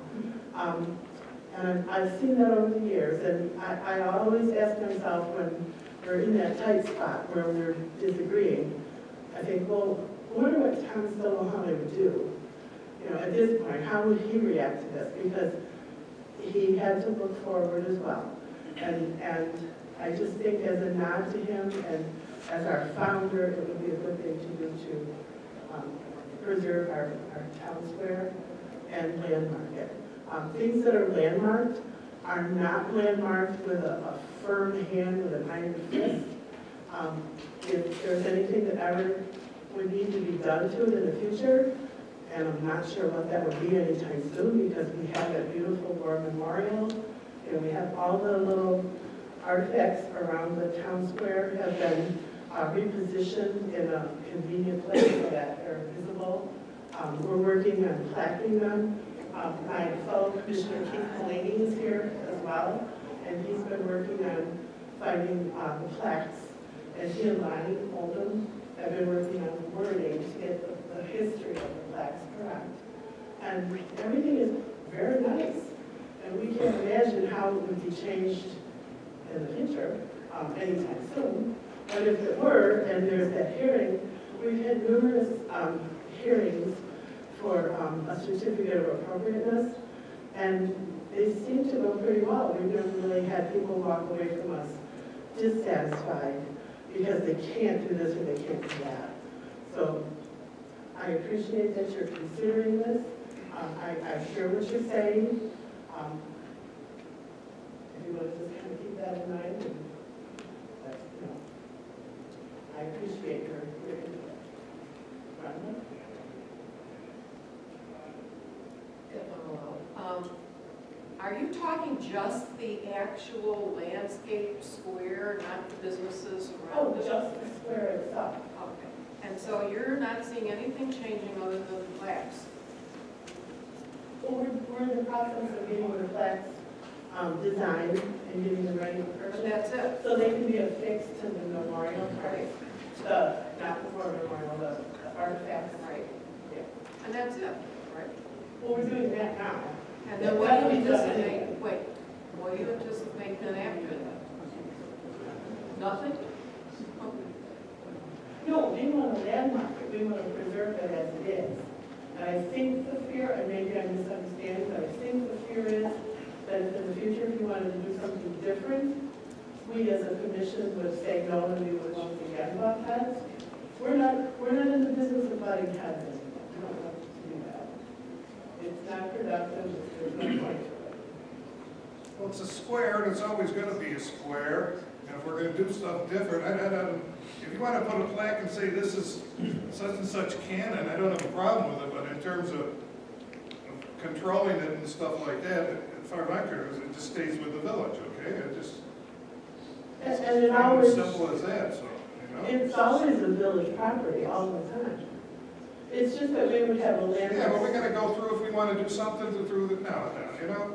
And I've seen that over the years, and I always ask myself when we're in that tight spot where we're disagreeing, I think, well, I wonder what Thomas Stowell Huntley would do. At this point, how would he react to this? Because he had to look forward as well. And I just think as a nod to him and as our founder, it would be a good thing to do to preserve our town square and landmark it. Things that are landmarked are not landmarked with a firm hand, with an iron fist. If there's anything that ever would need to be done to it in the future, and I'm not sure what that would be anytime soon because we have that beautiful war memorial, and we have all the little artifacts around the town square have been repositioned in a convenient place so that they're visible. We're working on plaquing them. My fellow Commissioner Keith Mulaney is here as well, and he's been working on finding the plaques. And he and Lonnie Oldham have been working on the wording to get the history of the plaques correct. And everything is very nice. And we can't imagine how it would be changed in the future, anytime soon. But if it were, and there's that hearing, we've had numerous hearings for a certificate of appropriateness, and they seem to go pretty well. We've never really had people walk away from us dissatisfied because they can't do this or they can't do that. So I appreciate that you're considering this. I hear what you're saying. If you want to just kind of keep that in mind, and that's, I appreciate your input. Rhonda? Are you talking just the actual landscape square, not the businesses around it? Just the square itself. Okay. And so you're not seeing anything changing other than the plaques? Well, we're in the process of getting the plaques designed and getting them ready for purchase. But that's it? So they can be affixed to the memorial, right? Not the war memorial, the artifacts. Right. And that's it? right? Well, we're doing that now. And then what do you anticipate, wait, what do you anticipate then after that? Nothing? No, we want to landmark it, we want to preserve it as it is. And I think the fear, and maybe I'm misunderstanding, but I think the fear is that in the future, if you wanted to do something different, we as a commission would say no, and we would once again butt heads. We're not in the business of butting heads anymore. We don't want to do that. It's not productive, there's no point to it. Well, it's a square, and it's always gonna be a square, and if we're gonna do stuff different, if you wanna put a plaque and say this is such and such canon, I don't have a problem with it, but in terms of controlling it and stuff like that, as far as I'm concerned, it just stays with the village, okay? It just, And it it's always, simple as that, so, you know? it's always a village property all the time. It's just that we would have a landmark. Yeah, but we're gonna go through if we wanna do something through the, no, you know?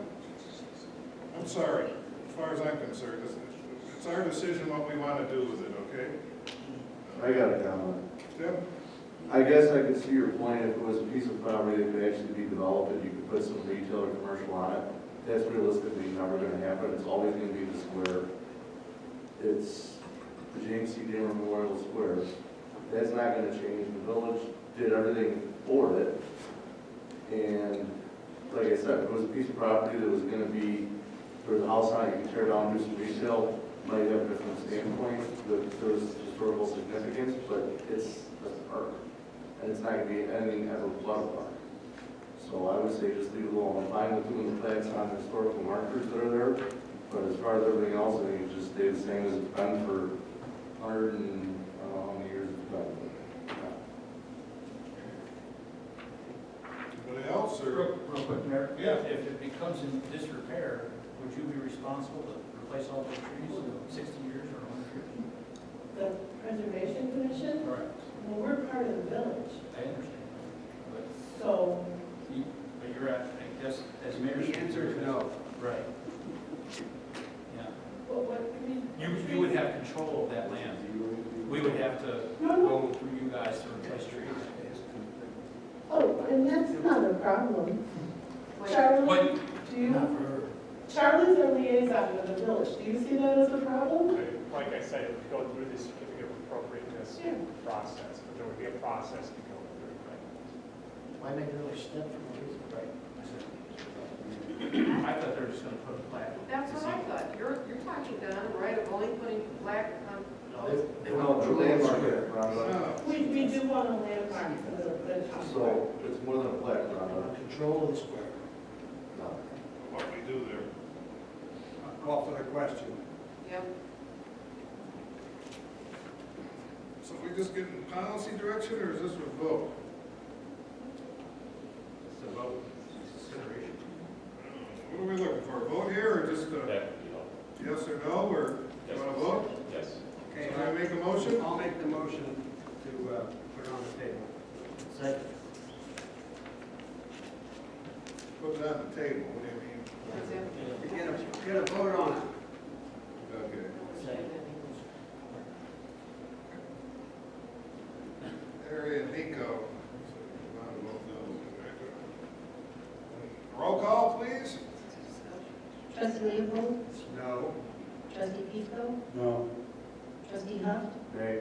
I'm sorry, as far as I'm concerned, it's our decision what we wanna do with it, okay? I got a comment. Tim? I guess I could see your point if it was a piece of property that could actually be developed and you could put some retail or commercial on it. That's realistically never gonna happen. It's always gonna be the square. It's the James C. Dana Memorial Square. That's not gonna change. The village did everything for it. And like I said, if it was a piece of property that was gonna be, there was a house on it, you could tear down, do some retail, might have a different standpoint, but there's historical significance, but it's a park. And it's not gonna be anything ever but a park. So I would say just leave it alone. I'm fine with doing the plaques on the historical markers that are there, but as far as everything else, I think it just stay the same as it's been for 100 and I don't know how many years it's been. Anybody else, or? Real quick, Mayor. Yeah. If it becomes in disrepair, would you be responsible to replace all those trees in 60 years or 100 years? The Preservation Commission, Correct. well, we're part of the village, I understand. But so you're at, I guess, as mayor's. The answer is no. Right. Yeah. what I mean. You would have control of that land. We would have to go through you guys to replace trees. Oh, and that's not a problem. Charlie, But do you, Charlie's a liaison with the village, do you see that as a problem? Like I said, it would go through the certificate of appropriateness Yeah. process, but there would be a process to go through, right? Why make another step from Right. I thought they were just gonna put a plaque. That's what I thought. You're talking down, right, of only putting black on. They want to landmark it, Rhonda. No. We do want a landmark for the town. So it's more than a plaque, Rhonda. Control of the square. No. What we do there. Call for the question. Yep. So we just getting policy direction, or is this a vote? It's a vote, consideration. What are we looking for, a vote here, or just a That, you know, yes or no, or you yes. want to vote? Yes. Okay, Can I make a motion? I'll make the motion to put it on the table. Second. Put it on the table, what do you mean? That's it. Get a vote on it. Okay. Second. Harry and Nico. Roll call, please. Trustee Leopold? No. Trustee Pisco? No. Trustee Huff? Nay.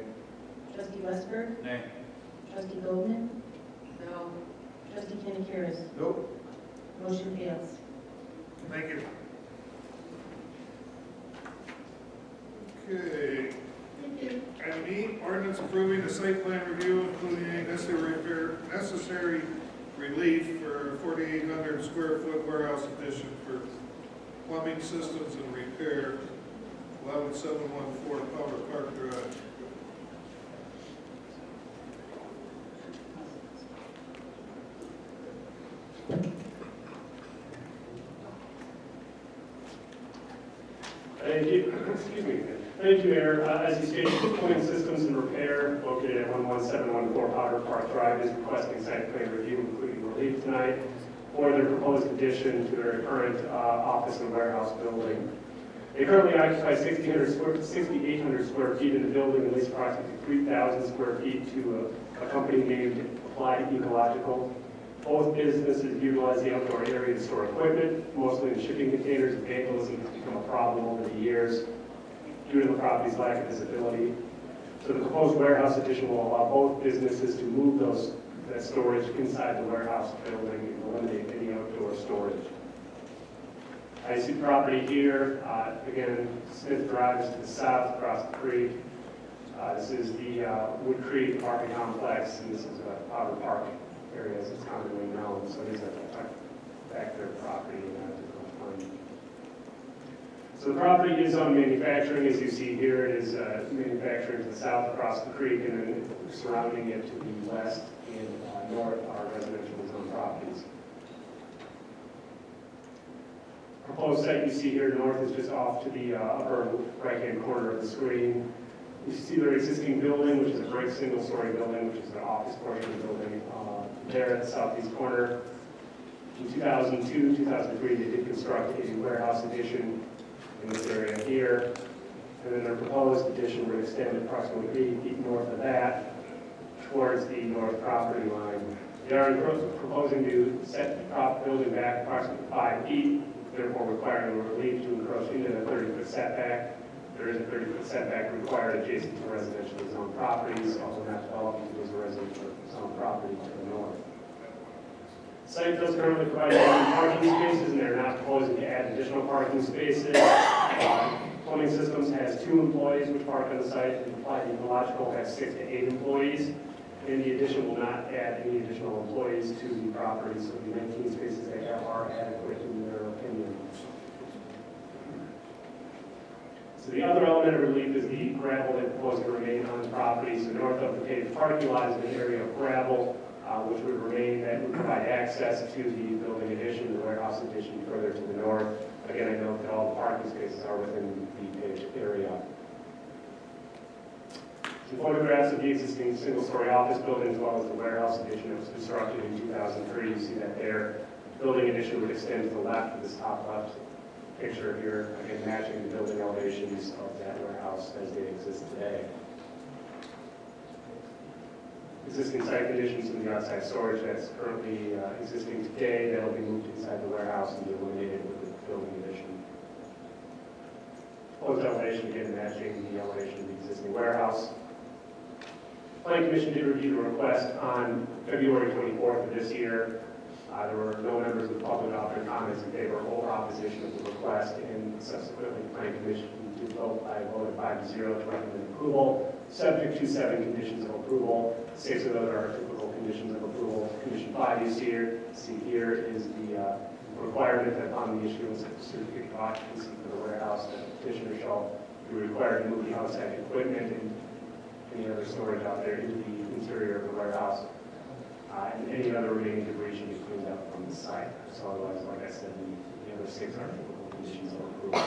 Trustee Westberg? Nay. Trustee Goldman? No. Trustee Kenny Nope. Motion fails. Thank you. Okay. Item E, ordinance approving the site plan review, including any necessary relief for 4,800 square foot warehouse addition for plumbing systems and repair, 11714 Powder Park Drive. Thank you. Excuse me. Thank you, Mayor. As you stated, Plumbing Systems and Repair, located at 11714 Powder Park Drive, is requesting site plan review, including relief tonight, for their proposed addition to their current office and warehouse building. They currently occupy 6,800 square feet in the building, and lease approximately 3,000 square feet to a company named Applied Ecological. Both businesses utilize the outdoor area to store equipment, mostly in shipping containers, and vandalism has become a problem over the years due to the property's lack of visibility. So the proposed warehouse addition will allow both businesses to move that storage inside the warehouse building and eliminate any outdoor storage. I see the property here, again, Smith Drive is to the south, across the creek. This is the Wood Creek apartment complex, and this is Powder Park area as it's commonly known. So these are back their property. So the property is on manufacturing, as you see here. It is manufacturing to the south across the creek, and then surrounding it to the west and north are residential zone properties. Proposed site you see here north is just off to the upper right-hand corner of the screen. You see their existing building, which is a brick single-story building, which is the office portion of the building. There at the southeast corner. In 2002, 2003, they did construct a warehouse addition in this area here. And then their proposed addition would extend approximately 80 feet north of that towards the north property line. They are proposing to set the building back approximately 5 feet, therefore requiring a relief to encroach into the 30-foot setback. There is a 30-foot setback required adjacent to residential zone properties, also not developed as a residential zone property to the north. The site does currently provide parking spaces, and they're not proposing to add additional parking spaces. Plumbing Systems has 2 employees which park on the site, and Applied Ecological has 6 to 8 employees. And the addition will not add any additional employees to the property, so the 19 spaces they have are adequate in their opinion. So the other element of relief is the gravel they propose to remain on the property. So north of the paved parking lot is an area of gravel, which would remain, that would provide access to the building addition, the warehouse addition further to the north. Again, I note that all the parking spaces are within the paved area. Some photographs of the existing single-story office building as well as the warehouse addition that was constructed in 2003. You see that there. Building addition would extend to the left of this top left picture here, again matching the building elevations of that warehouse as they exist today. Existing site conditions in the outside storage that's currently existing today, that'll be moved inside the warehouse and be eliminated with the building addition. Proposed elevation, again matching the elevation of the existing warehouse. Planning Commission did review the request on February 24th of this year. There were no members of the public offering comments in favor or opposition of the request, and subsequently the Planning Commission did vote by a vote of 5-0 to recommend approval, subject to 7 conditions of approval. 6 of those are typical conditions of approval. Condition 5 you see here is the requirement that upon the issuance of the certificate of occupancy for the warehouse, the petitioner shall be required to move the outside equipment and any other storage out there into the interior of the warehouse. And any other remaining debris should be cleaned up from the site. So otherwise, like I said, the other 6 are typical conditions of approval.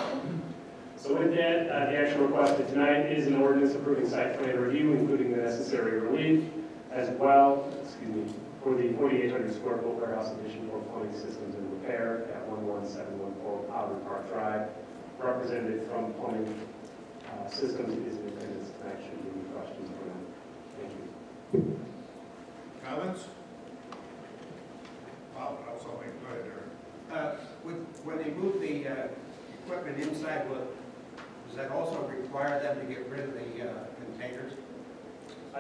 So with that, the action requested tonight is an ordinance approving site plan review, including the necessary relief, as well, for the 4,800 square foot warehouse addition for plumbing systems and repair at 11714 Powder Park Drive. Representative from Plumbing Systems is in attendance tonight. Should there be any questions for them? Thank you. Comments? Wow, that was all right there. When they move the equipment inside, does that also require them to get rid of the containers? I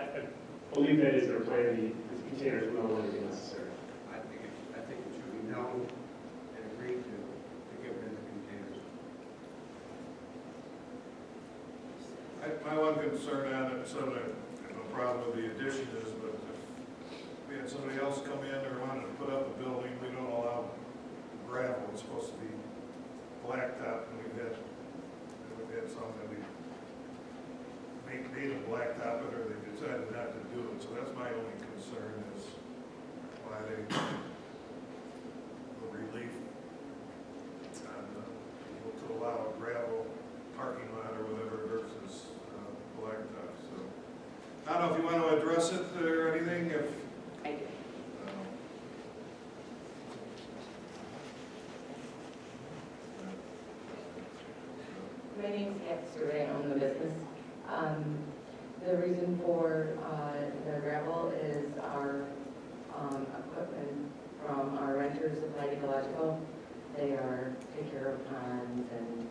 believe that is their plan. The containers will no longer be necessary. I think it should be known and agreed to get rid of the containers. My one concern on it, so I have no problem with the addition is, but if we had somebody else come in or wanted to put up a building, we don't allow gravel. It's supposed to be blacktop, and we've had some that we made a blacktop it, or they decided not to do it. So that's my only concern is why they the relief on people to allow a gravel parking lot or whatever versus blacktop. So I don't know if you want to address it or anything. If I do. My name is Kat Stewart. I own the business. The reason for the gravel is our equipment There's Applied Ecological. They are, take care of ponds and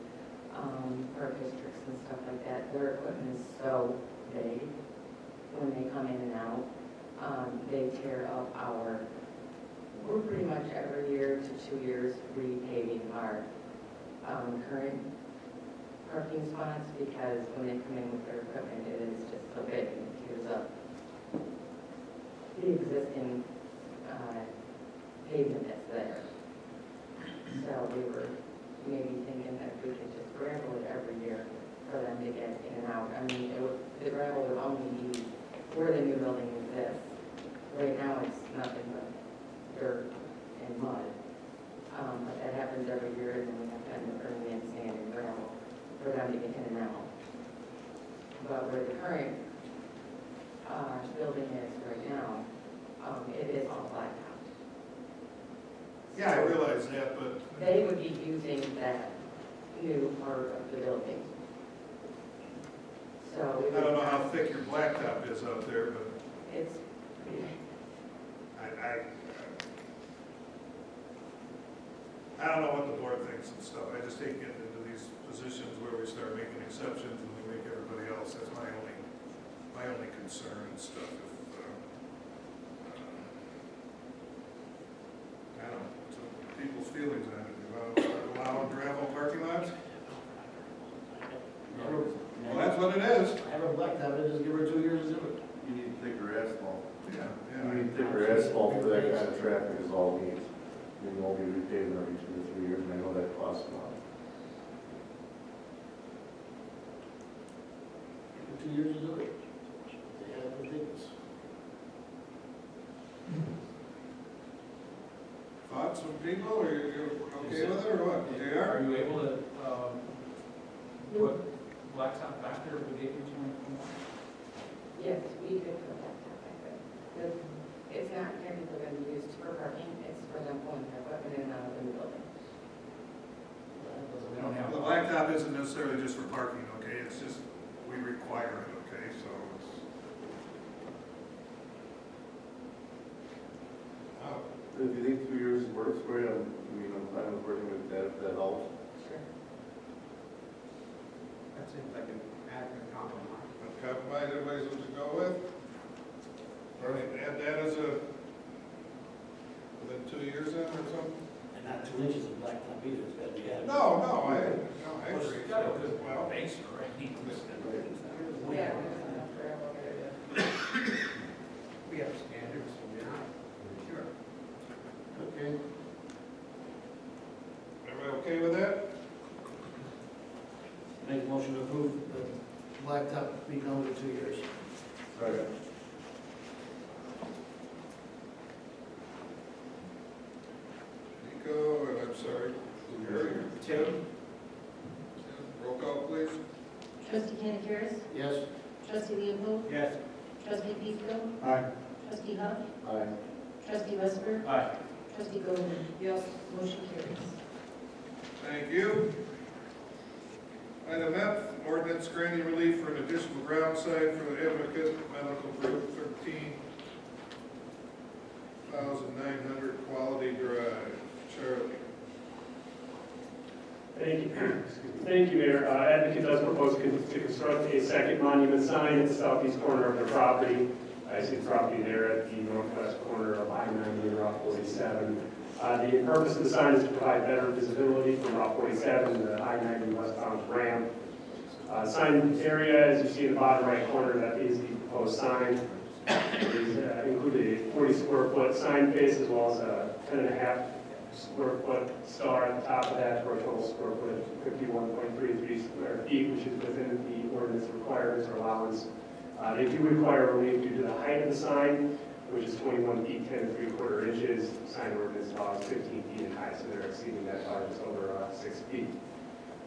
park districts and stuff like that. Their equipment is so big when they come in and out. They tear up we're pretty much every year to 2 years repaving our current parking spots because when they come in with their equipment, it is just so big and it tears up the existing pavement that's there. So we were maybe thinking that we could just gravel it every year for them to get in and out. I mean, the gravel would only be where the new building exists. Right now, it's nothing but dirt and mud. But that happens every year, and then we have to end up bringing in sand and gravel for them to get in and out. But where the current building is right now, it is all blacktop. Yeah, I realize that, but They would be using that new part of the building. So we I don't know would- how thick your blacktop is out there, but It's, I don't know what the board thinks and stuff. I just hate getting into these positions where we start making exceptions and we make everybody else. That's my only concern and stuff. I don't know, it's what people's feelings on it. You want to allow gravel parking lots? Well, that's what it is. Have a blacktop, just give her 2 years to do it. You need thicker asphalt. Yeah, You yeah. need thicker asphalt for that kind of traffic is all it needs. You won't be repaving every 2 to 3 years, and I know that costs a lot. 2 years to do it. They have ridiculous. Thoughts from people, or you okay with it, or what? JR? Are you able to put blacktop back there with the acreage on? yes, we could put that back there. It's not technically going to be used for parking, it's for them pulling their equipment in and out of the new building. We don't have. The blacktop isn't necessarily just for parking, okay? It's just, we require it, okay? So it's. If you think 2 years works for you, I'm fine with working with that helps. Sure. That seems like an adequate compromise. Compromise, everybody's what to go with? All right, add that as within 2 years then, or something? And not 2 inches of blacktop either, it's got to be added. No, I Well, agree. it's got a good base already. Yeah, there's enough gravel there. We have standards, yeah. Sure. Okay. Everybody okay with that? Make a motion to approve the blacktop being over 2 years. Second. Nico, and I'm sorry, Gary. Tim? Roll call, please. Trustee Cantacaris? Yes. Trustee Leopold? Yes. Trustee Petersville? Aye. Trustee Huff? Aye. Trustee Westberg? Aye. Trustee Goldman? Yes. Motion carries. Thank you. Item F, ordinance granting relief for an additional ground site for the Advocate Medical Group, 13,900 Quality Drive. Charlie. Thank you. Thank you, Mayor. Advocate does propose to construct a second monument sign at the southeast corner of their property. I see the property there at the northwest corner of I-90 and Route 47. The purpose of the sign is to provide better visibility from Route 47, the I-90 westbound ramp. Sign area, as you see in the bottom right corner, that is the proposed sign. It is included a 40 square foot sign face as well as a 10.5 square foot star at the top of that for a total square foot of 51.33 square feet, which is within the ordinance requirements or allowance. They do require relief due to the height of the sign, which is 21 feet 10 3/4 inches. The sign ordinance allows 15 feet in height, so they're exceeding that by just over 6 feet.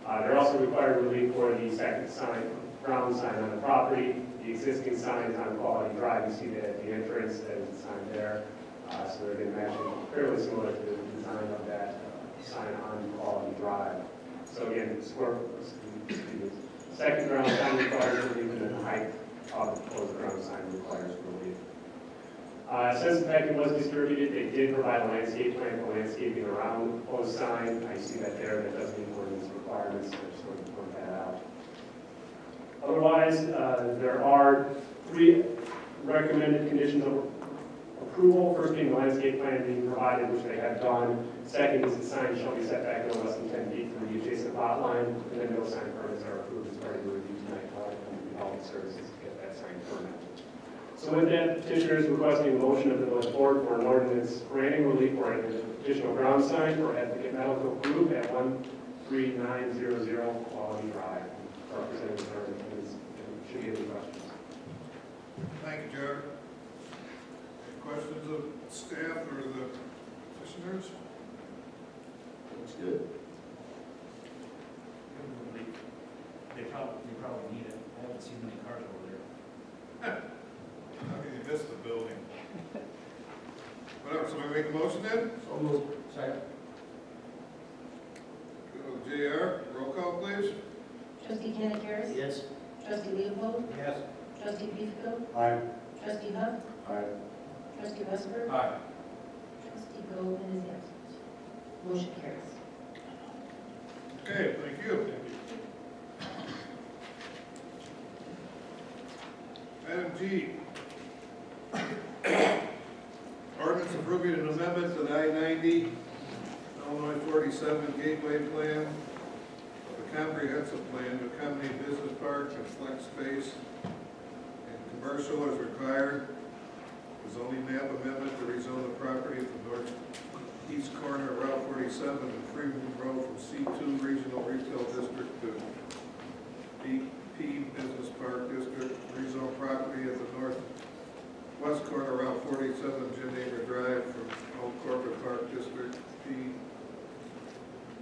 They're also required relief for the second sign, ground sign on the property. The existing sign is on Quality Drive. You see that at the entrance, there's the sign there. So they're going to match fairly similar to the design of that sign on Quality Drive. So again, second ground sign requires relief, and then the height of the proposed ground sign requires relief. Since the packet was distributed, they did provide a landscape plan for landscaping around the proposed sign. I see that there, that does meet ordinance requirements, so I just wanted to point that out. Otherwise, there are 3 recommended conditions of approval. First being the landscape plan being provided, which they have done. Second is the sign shall be set back no less than 10 feet from the adjacent lot line, and then no sign permits are approved as part of the review tonight. All the services to get that sign permit. So with that, petitioner is requesting a motion of the village board for an ordinance granting relief for an additional ground sign for Advocate Medical Group at 13900 Quality Drive. Representative Harden should be any questions. Thank you, Jared. Any questions of staff or the petitioners? Looks good. They probably need it. I haven't seen many cars over there. How can you miss the building? Whatever, somebody make a motion then? So moved. Second. Go to JR, roll call please. Trustee Candidares? Yes. Trustee Leopold? Yes. Trustee Petersfield? Aye. Trustee Hunt? Aye. Trustee Westbrook? Aye. Trustee Goldman is absent. Motion carries. Okay, thank you. Item G. Ordinance approving an amendment to the I-90 Illinois 47 Gateway Plan, the comprehensive plan to accommodate business park and flex space and commercial as required. The zoning map amendment to rezone the property from northeast corner of Route 47 and Freeman Road from C2 Regional Retail District to BP Business Park District. Rezone property at the northwest corner of Route 47 Jim Neighbor Drive from Old Corbett Park District, P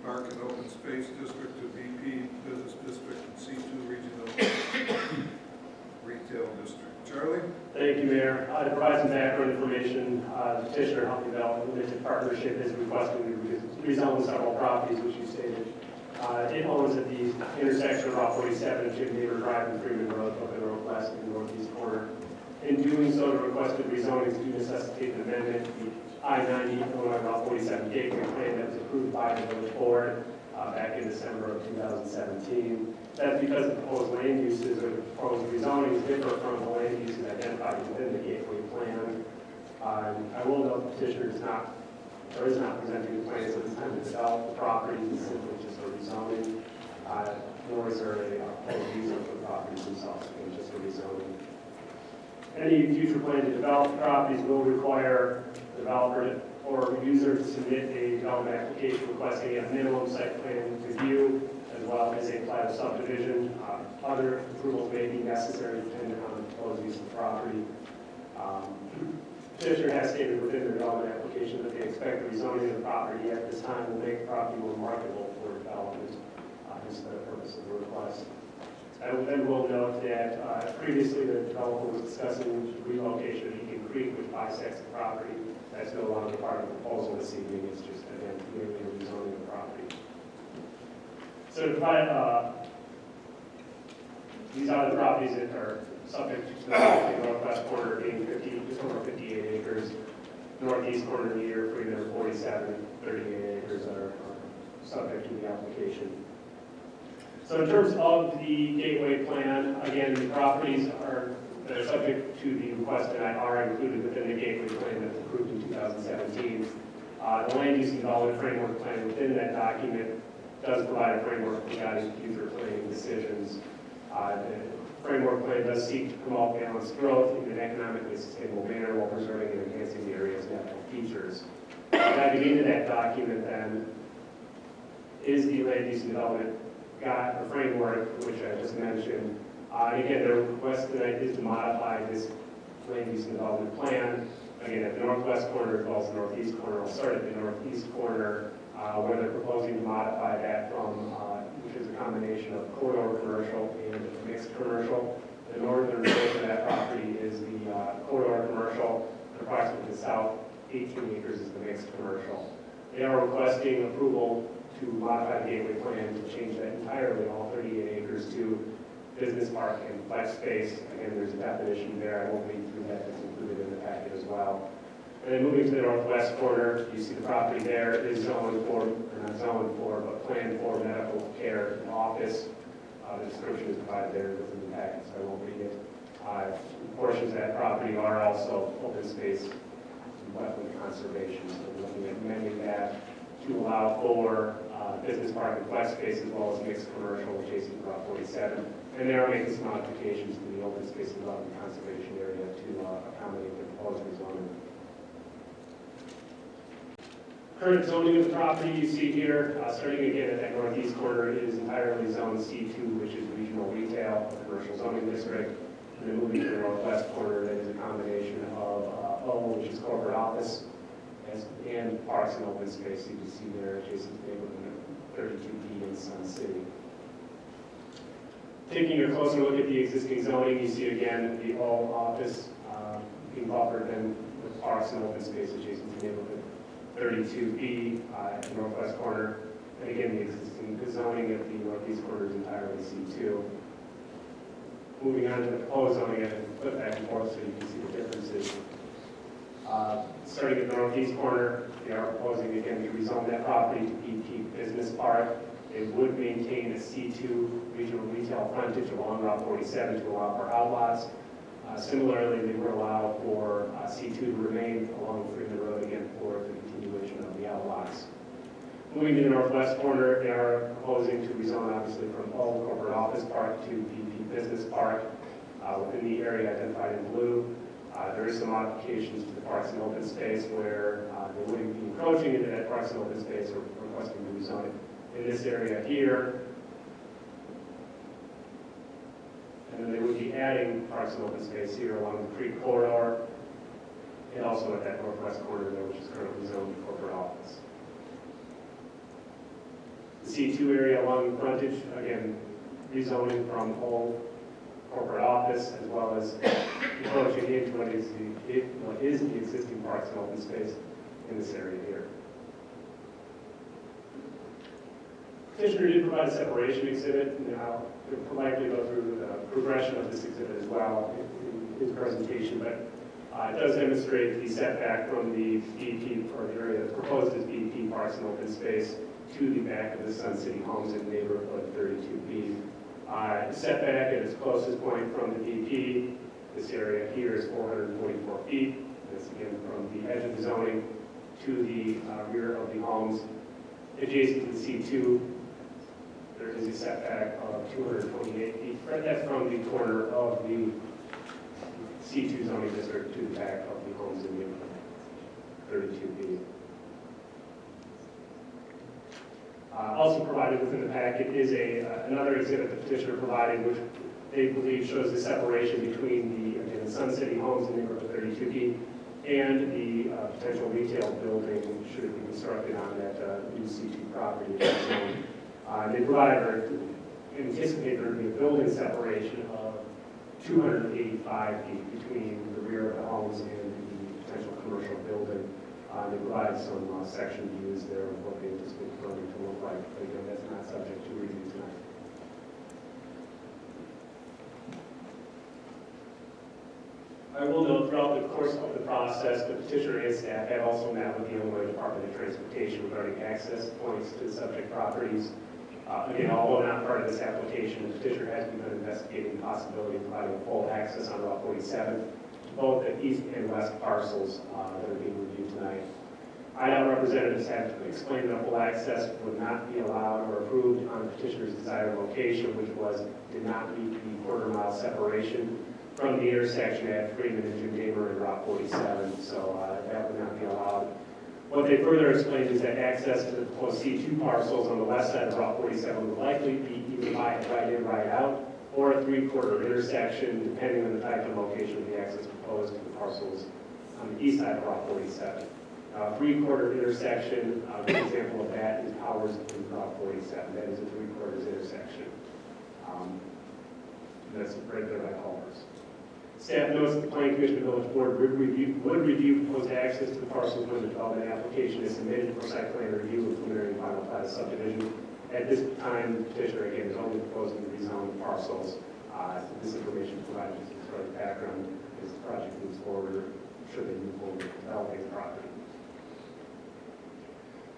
Park and Open Space District to BP Business District and C2 Regional Retail District. Charlie? Thank you, Mayor. To provide some background information, the petitioner Healthy Development Limited Partnership is requesting to rezone several properties, which you stated. It owns at the intersection of Route 47 and Jim Neighbor Drive and Freeman Road, up in the northwest and northeast corner. In doing so, the requested rezonings do necessitate an amendment to the I-90 Illinois Route 47 Gateway Plan that was approved by the village board back in December of 2017. That's because the proposed land uses or the proposed rezonings differ from the land uses identified within the Gateway Plan. I will note the petitioner is not presenting the plans at this time to develop the property. It's simply just a rezoning, nor is there a proposed use of the properties themselves. It's just a rezoning. Any future plan to develop the properties will require the developer or user to submit a development application requesting a minimum site plan review as well as a plat of subdivision. Other approvals may be necessary depending on the proposed use of the property. Petitioner has stated within the development application that they expect the rezoning of the property at this time will make the property more marketable for development. Hence the purpose of the request. I will note that previously the developer was discussing relocation of Eaton Creek, which bisects the property. That's no longer part of the proposal this evening. It's just, again, merely a rezoning of the property. So to provide, these are the properties that are subject to the northwest corner being just over 58 acres. Northeast corner near Freeman 47, 38 acres are subject to the application. So in terms of the gateway plan, again, the properties that are subject to the request tonight are included within the gateway plan that was approved in 2017. The land use and development framework plan within that document does provide a framework for guiding future planning decisions. The framework plan does seek to promote balanced growth in an economically sustainable manner while preserving and enhancing the area's natural features. Diving into that document then is the land use and development framework, which I just mentioned. And again, the request tonight is to modify this land use and development plan. Again, at the northwest corner as well as the northeast corner. I'll start at the northeast corner where they're proposing to modify that from, which is a combination of corridor commercial and mixed commercial. The northern portion of that property is the corridor commercial. Approximately the south 18 acres is the mixed commercial. They are requesting approval to modify the gateway plan to change that entirely, all 38 acres, to business park and flex space. Again, there's a definition there. I won't read through that. It's included in the packet as well. And then moving to the northwest corner, you see the property there is zoned for, or not zoned for, but planned for medical care and office. The description is provided there within the packet, so I won't read it. Portions of that property are also open space and wetland conservation, so we're looking at amending that to allow for business park and flex space as well as mixed commercial adjacent to Route 47. And they are making some modifications to the open space and wetland conservation area to accommodate the proposed rezoning. Current zoning of the property you see here, starting again at that northeast corner, is entirely zone C2, which is regional retail, a commercial zoning district. And then moving to the northwest corner, that is a combination of O, which is corporate office, and parks and open space. You can see there adjacent to neighborhood 32B in Sun City. Taking a closer look at the existing zoning, you see again the O office being buffered then with parks and open space adjacent to neighborhood 32B at the northwest corner. And again, the existing zoning at the northeast corner is entirely C2. Moving on to the proposed zoning, I can flip back and forth so you can see the differences. Starting at the northeast corner, they are proposing again to rezone that property to BP Business Park. They would maintain a C2 regional retail frontage along Route 47 to allow for outlots. Similarly, they would allow for C2 to remain along Freeman Road again for the continuation of the outlots. Moving to the northwest corner, they are proposing to rezone obviously from O Corporate Office Park to BP Business Park within the area identified in blue. There is some modifications to the parks and open space where they wouldn't be encroaching into that parks and open space or requesting to rezone it in this area here. And then they would be adding parks and open space here along the creek corridor and also at that northwest corner there, which is currently zoned to corporate office. The C2 area along the frontage, again, rezoning from whole corporate office as well as encroaching into what is the existing parks and open space in this area here. Petitioner did provide a separation exhibit, and I'll likely go through the progression of this exhibit as well in his presentation, but it does demonstrate the setback from the BP, or the area that's proposed as BP parks and open space to the back of the Sun City Homes in neighborhood 32B. Setback at its closest point from the BP, this area here is 444 feet. That's again from the edge of the zoning to the rear of the homes. Adjacent to the C2, there is a setback of 228 feet. That's from the corner of the C2 zoning district to the back of the homes in neighborhood 32B. Also provided within the packet is another exhibit the petitioner provided, which they believe shows the separation between the Sun City Homes in neighborhood 32B and the potential retail building should it be constructed on that new C2 property. They provide or anticipate there to be a building separation of 285 feet between the rear of the homes and the potential commercial building. They provide some section views there of what they anticipate the building to look like, but again, that's not subject to review tonight. I will note throughout the course of the process, the petitioner and staff have also met with the Illinois Department of Transportation regarding access points to the subject properties. Again, although not part of this application, the petitioner has begun investigating the possibility of providing full access on Route 47 both the east and west parcels that are being reviewed tonight. IDOT representatives have explained that full access would not be allowed or approved on the petitioner's desired location, which did not meet the quarter-mile separation from the intersection at Freeman and Jim Damer and Route 47, so that would not be allowed. What they further explained is that access to the proposed C2 parcels on the west side of Route 47 would likely be either by a right in, right out, or a three-quarter intersection, depending on the type and location of the access proposed to the parcels on the east side of Route 47. Three-quarter intersection, an example of that is Powers and Route 47. That is a three-quarters intersection. That's right there by Culvers. Staff notes that the Planning Commission and Village Board would review proposed access to the parcels when the development application is submitted for site plan review of preliminary and final plat of subdivision. At this time, the petitioner again is only proposing to rezone the parcels. This information provided as part of the background as the project moves forward should they move forward with developing the property.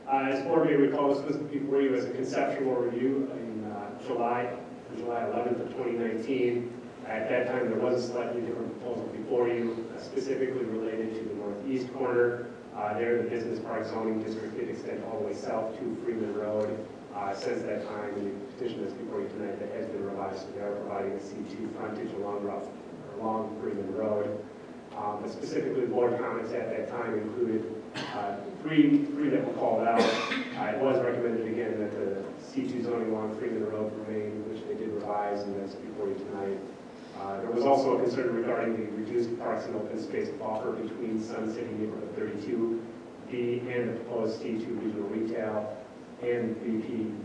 As board may recall, this was before you as a conceptual review in July 11th of 2019. At that time, there was a slightly different proposal before you, specifically related to the northeast corner. There, the business park zoning district did extend all the way south to Freeman Road. Since that time, the petition that's before you tonight that has been revised, so they are providing a C2 frontage along Freeman Road. But specifically, board comments at that time included three that were called out. It was recommended again that the C2 zoning along Freeman Road remain, which they did revise, and that's before you tonight. There was also a concern regarding the reduced parks and open space buffer between Sun City Neighborhood 32B and the proposed C2 regional retail and BP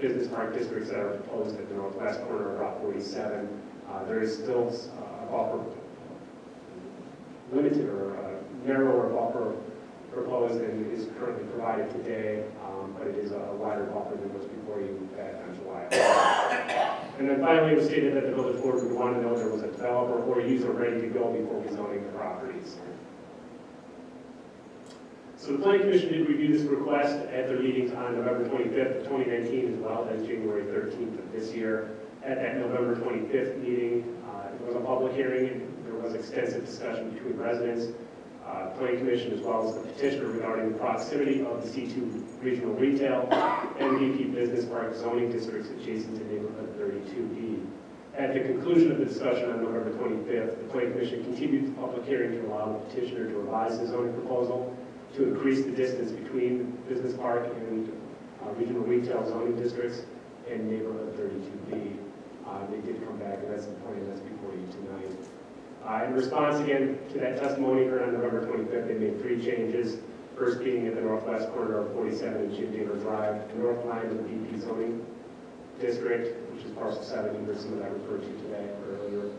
business park districts that are proposed at the northwest corner of Route 47. There is still a buffer, limited or narrower buffer proposed and is currently provided today, but it is a wider buffer than was before you back on July. And then finally, it was stated that the village board would want to know if there was a developer or user ready to go before rezoning the properties. So the Planning Commission did review this request at their meetings on November 25th of 2019 as well as January 13th of this year. At that November 25th meeting, it was a public hearing and there was extensive discussion between residents, Planning Commission as well as the petitioner regarding the proximity of the C2 regional retail and BP business park zoning districts adjacent to neighborhood 32B. At the conclusion of the discussion on November 25th, the Planning Commission continued the public hearing to allow the petitioner to revise the zoning proposal to increase the distance between business park and regional retail zoning districts and neighborhood 32B. They did come back, and that's the point, and that's before you tonight. In response again to that testimony heard on November 25th, they made three changes. First being at the northwest corner of 47 and Jim Damer Drive, the north line of the BP zoning district, which is parcel 7, you heard some of that referred to today or earlier,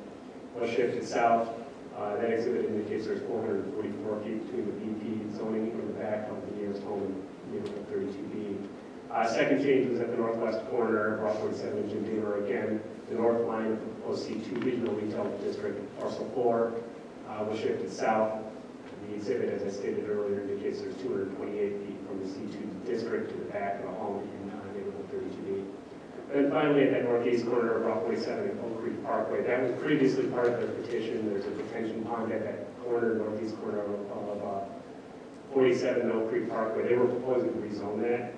was shifted south. That exhibit indicates there's 444 feet between the BP zoning and the back of the nearest home in neighborhood 32B. Second change was at the northwest corner of Route 47 and Jim Damer. Again, the north line of the proposed C2 regional retail district, parcel 4, was shifted south. The exhibit, as I stated earlier, indicates there's 228 feet from the C2 district to the back of the home in neighborhood 32B. And finally, at that northeast corner of Route 47 and Oak Creek Parkway, that was previously part of their petition. There's a detention pond at that corner, northeast corner of 47 and Oak Creek Parkway. They were proposing to rezone that.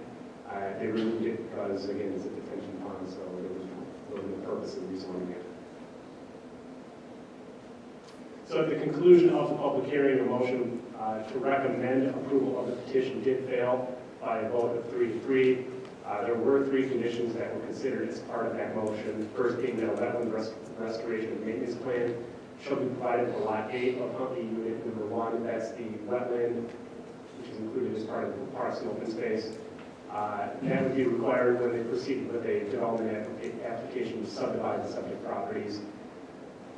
They removed it because, again, it's a detention pond, so there was really no purpose of rezoning it. So at the conclusion of the public hearing, a motion to recommend approval of the petition did fail by a vote of 3-3. There were three conditions that were considered as part of that motion. First being that a wetland restoration and maintenance plan shall be provided for Lot 8 of Huntley Unit Number 1. That's the wetland, which is included as part of the parks and open space. That would be required when they proceed with a development application to subdivide the subject properties.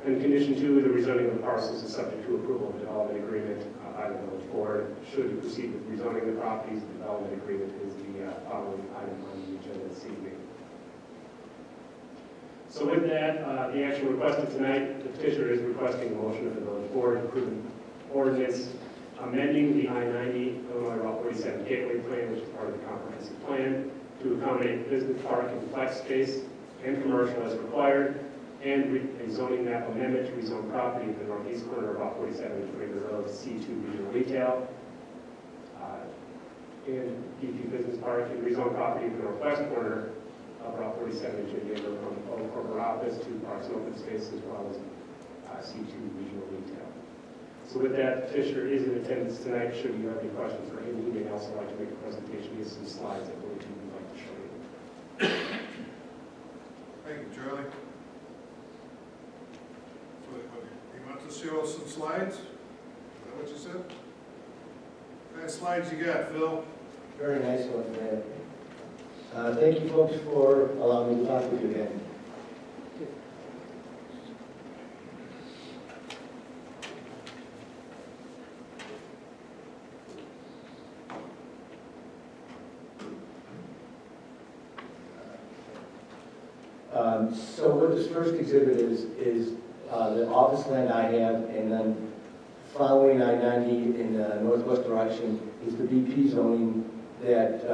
And condition 2, the rezoning of the parcels is subject to approval of the development agreement by the village board. Should you proceed with rezoning the properties, the development agreement is the following item on the agenda this evening. So with that, the action requested tonight, the petitioner is requesting a motion of the village board to approve an ordinance amending the I-90 Illinois Route 47 Gateway Plan, which is part of the comprehensive plan, to accommodate business park and flex space and commercial as required, and a zoning map amendment to rezone property at the northeast corner of Route 47 and Freeman Road C2 regional retail, and BP Business Park, and rezone property at the northwest corner of Route 47 and Jim Damer from Old Corporate Office to parks and open space, as well as C2 regional retail. So with that, petitioner is in attendance tonight. Should you have any questions for him, he may also like to make a presentation. He has some slides that we'd like to show you. Thank you, Charlie. So you want to show us some slides? Is that what you said? What kind of slides you got, Phil? Very nice one, man. Thank you, folks, for allowing me to talk with you again. So what this first exhibit is the office land I have, and then following I-90 in the northwest direction is the BP zoning that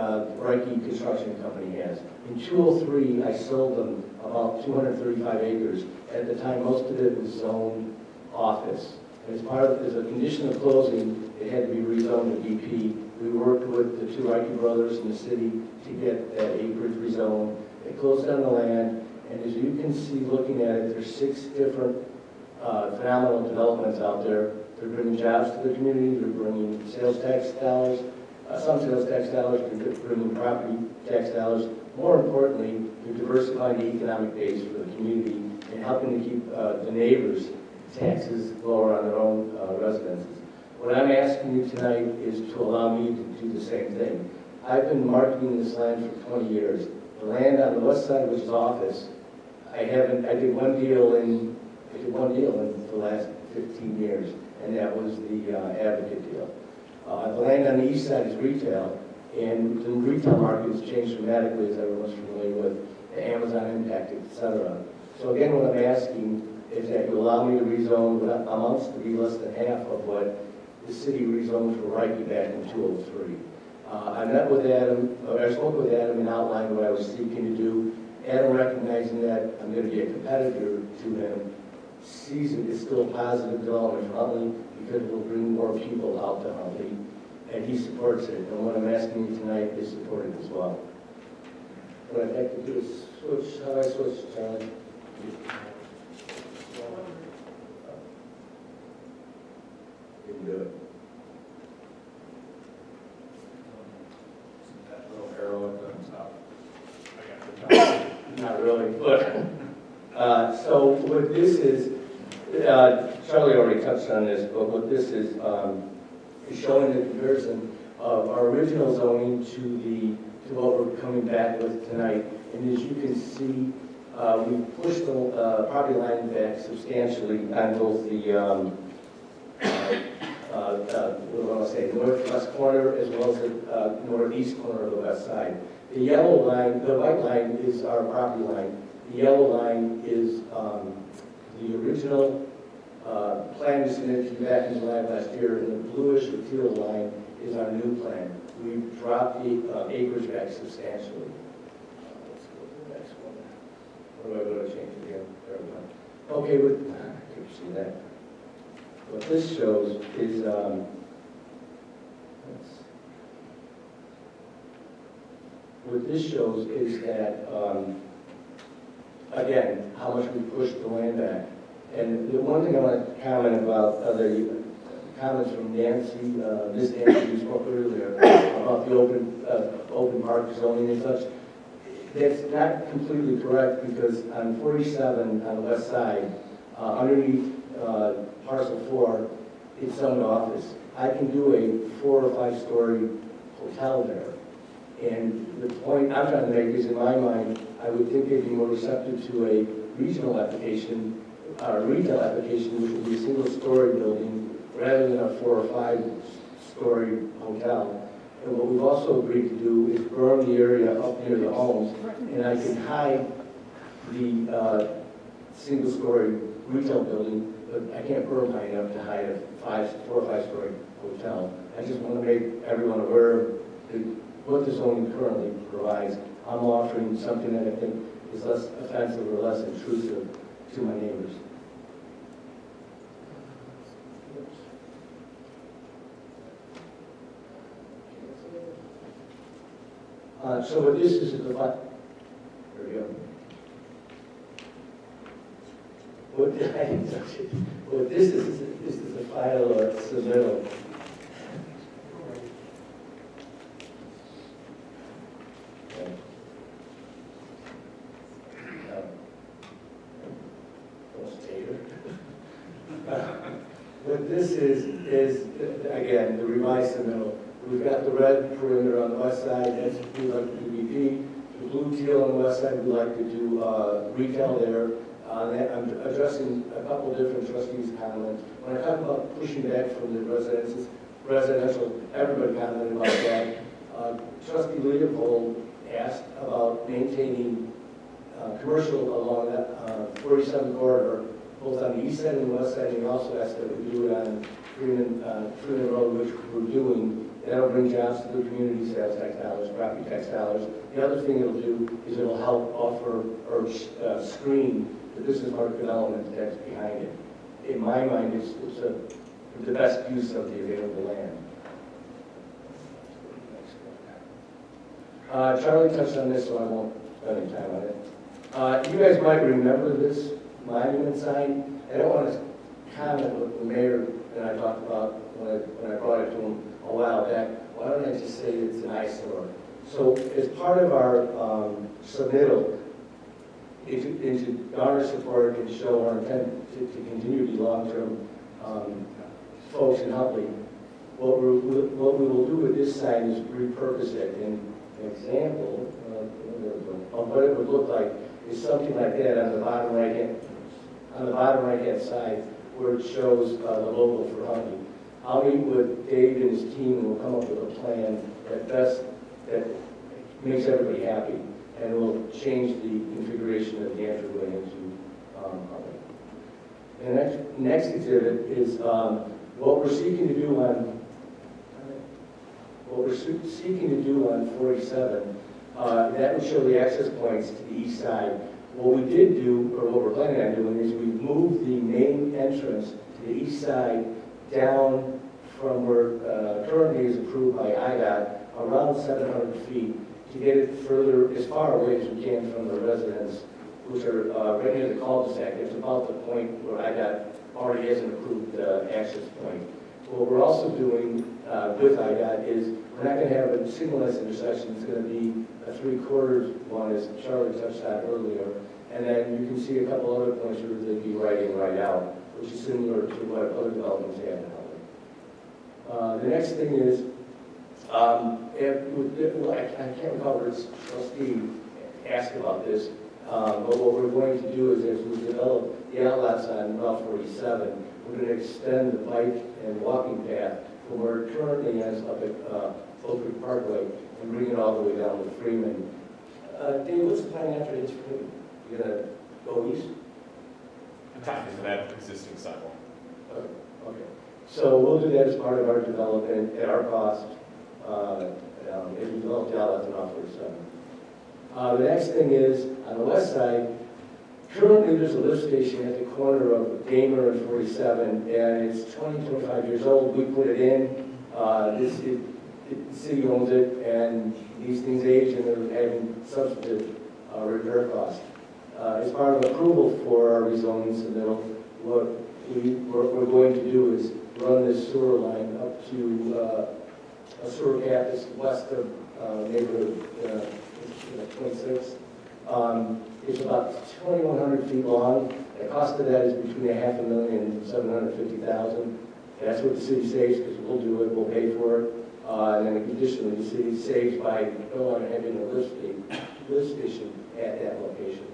Reike Construction Company has. In 2003, I sold them about 235 acres. At the time, most of it was zoned office. And as a condition of closing, it had to be rezoned to BP. We worked with the two Reike brothers in the city to get that acreage rezoned. They closed on the land, and as you can see looking at it, there's 6 different phenomenal developments out there. They're bringing jobs to the community, they're bringing sales tax dollars, some sales tax dollars, they're bringing property tax dollars. More importantly, they're diversifying the economic base for the community and helping to keep the neighbors' taxes lower on their own residences. What I'm asking you tonight is to allow me to do the same thing. I've been marketing this land for 20 years. The land on the west side, which is office, I did one deal in the last 15 years, and that was the Advocate deal. The land on the east side is retail, and the retail market has changed dramatically, as everyone's familiar with, the Amazon impact, etc. So again, what I'm asking is that you allow me to rezone what amounts to be less than half of what the city rezoned for Reike back in 2003. I met with Adam, I spoke with Adam and outlined what I was seeking to do. Adam, recognizing that I'm going to be a competitor to him, sees it as still a positive development for Huntley because it will bring more people out to Huntley, and he supports it. And what I'm asking you tonight is support it as well. What I'd like to do is switch. How do I switch, Charlie? You can do it. That little arrow at the top. I got it. Not really, but, so what this is, Charlie already touched on this, but what this is showing the comparison of our original zoning to what we're coming back with tonight. And as you can see, we pushed the property line back substantially on both the, what do I want to say, northwest corner as well as the northeast corner of the west side. The yellow line, the white line is our property line. The yellow line is the original plan we submitted to you back in July of last year, and the bluish or teal line is our new plan. We've dropped the acreage back substantially. Let's go to the next one. What do I go to change again? There we go. Okay, can you see that? What this shows is, that, again, how much we pushed the land back. And the one thing I want to comment about, the comments from Nancy, Ms. Nancy, who spoke earlier, about the open park zoning and such. That's not completely correct, because on 47 on the west side, underneath parcel 4, it's zoned office. I can do a 4 or 5 story hotel there. And the point I'm trying to make is, in my mind, I would think they'd be more receptive to a regional application, or retail application, which would be a single story building rather than a 4 or 5 story hotel. And what we've also agreed to do is berm the area up near the homes, and I can hide the single story retail building, but I can't berm high enough to hide a 4 or 5 story hotel. I just want to make everyone aware of what the zoning currently provides. I'm offering something that I think is less offensive or less intrusive to my neighbors. So what this is the there we go. What this is a file or submittal. What this is again the revised submittal. We've got the red perimeter on the west side, that's we like to do BP. The blue teal on the west side, we like to do retail there. I'm addressing a couple different trustees' comments. When I talk about pushing back from the residential, everybody commented about that. Trustee Leopold asked about maintaining commercial along that 47 corridor both on the east side and the west side, and he also asked that we do it on Freeman Road, which we're doing. That'll bring jobs to the community, sales tax dollars, property tax dollars. The other thing it'll do is it'll help offer or screen the business park development that's behind it. In my mind, it's the best use of the available land. Charlie touched on this, so I won't spend any time on it. You guys might remember this monument sign. I don't want to comment what the mayor and I talked about when I brought it to him a while back. Why don't I just say it's an eyesore? So as part of our submittal, to garner support and show our intent to continue to be long-term folks in Huntley, what we will do with this sign is repurpose it. And an example of what it would look like is something like that on the bottom right-hand side, where it shows the logo for Huntley. I'll meet with Dave and his team, and we'll come up with a plan that makes everybody happy, and we'll change the configuration of the entryway into Huntley. And next exhibit is what we're seeking to do on 47. That would show the access points to the east side. What we did do, or what we're planning on doing, is we moved the main entrance to the east side down from where currently is approved by IDOT, around 700 feet, to get it further, as far away as we can from the residents, which are right near the cul-de-sac. It's about the point where IDOT already has an approved access point. What we're also doing with IDOT is we're not going to have a signalized intersection. It's going to be a 3/4 one, as Charlie touched on earlier. And then you can see a couple other points where they'd be right in, right out, which is similar to what other developments have in Huntley. The next thing is, I can't recall which trustee asked about this, but what we're going to do is, as we develop the outlets on Route 47, we're going to extend the bike and walking path from where it currently ends up at Oak Creek Parkway and bring it all the way down to Freeman. Dave, what's the plan after this? You're going to go east? From that existing sidewalk. Okay. So we'll do that as part of our development at our cost as we develop the outlets on Route 47. The next thing is, on the west side, currently there's a lift station at the corner of Damer and 47, and it's 25 years old. We put it in. The city owns it, and these things age, and they're having substantive repair costs. As part of approval for our rezoning submittal, what we're going to do is run this sewer line up to a sewer cap that's west of neighborhood 26. It's about 2,100 feet long. The cost of that is between $500,000 and $750,000. That's what the city saves, because we'll do it, we'll pay for it. And then additionally, the city saves by no longer having a lift station at that location.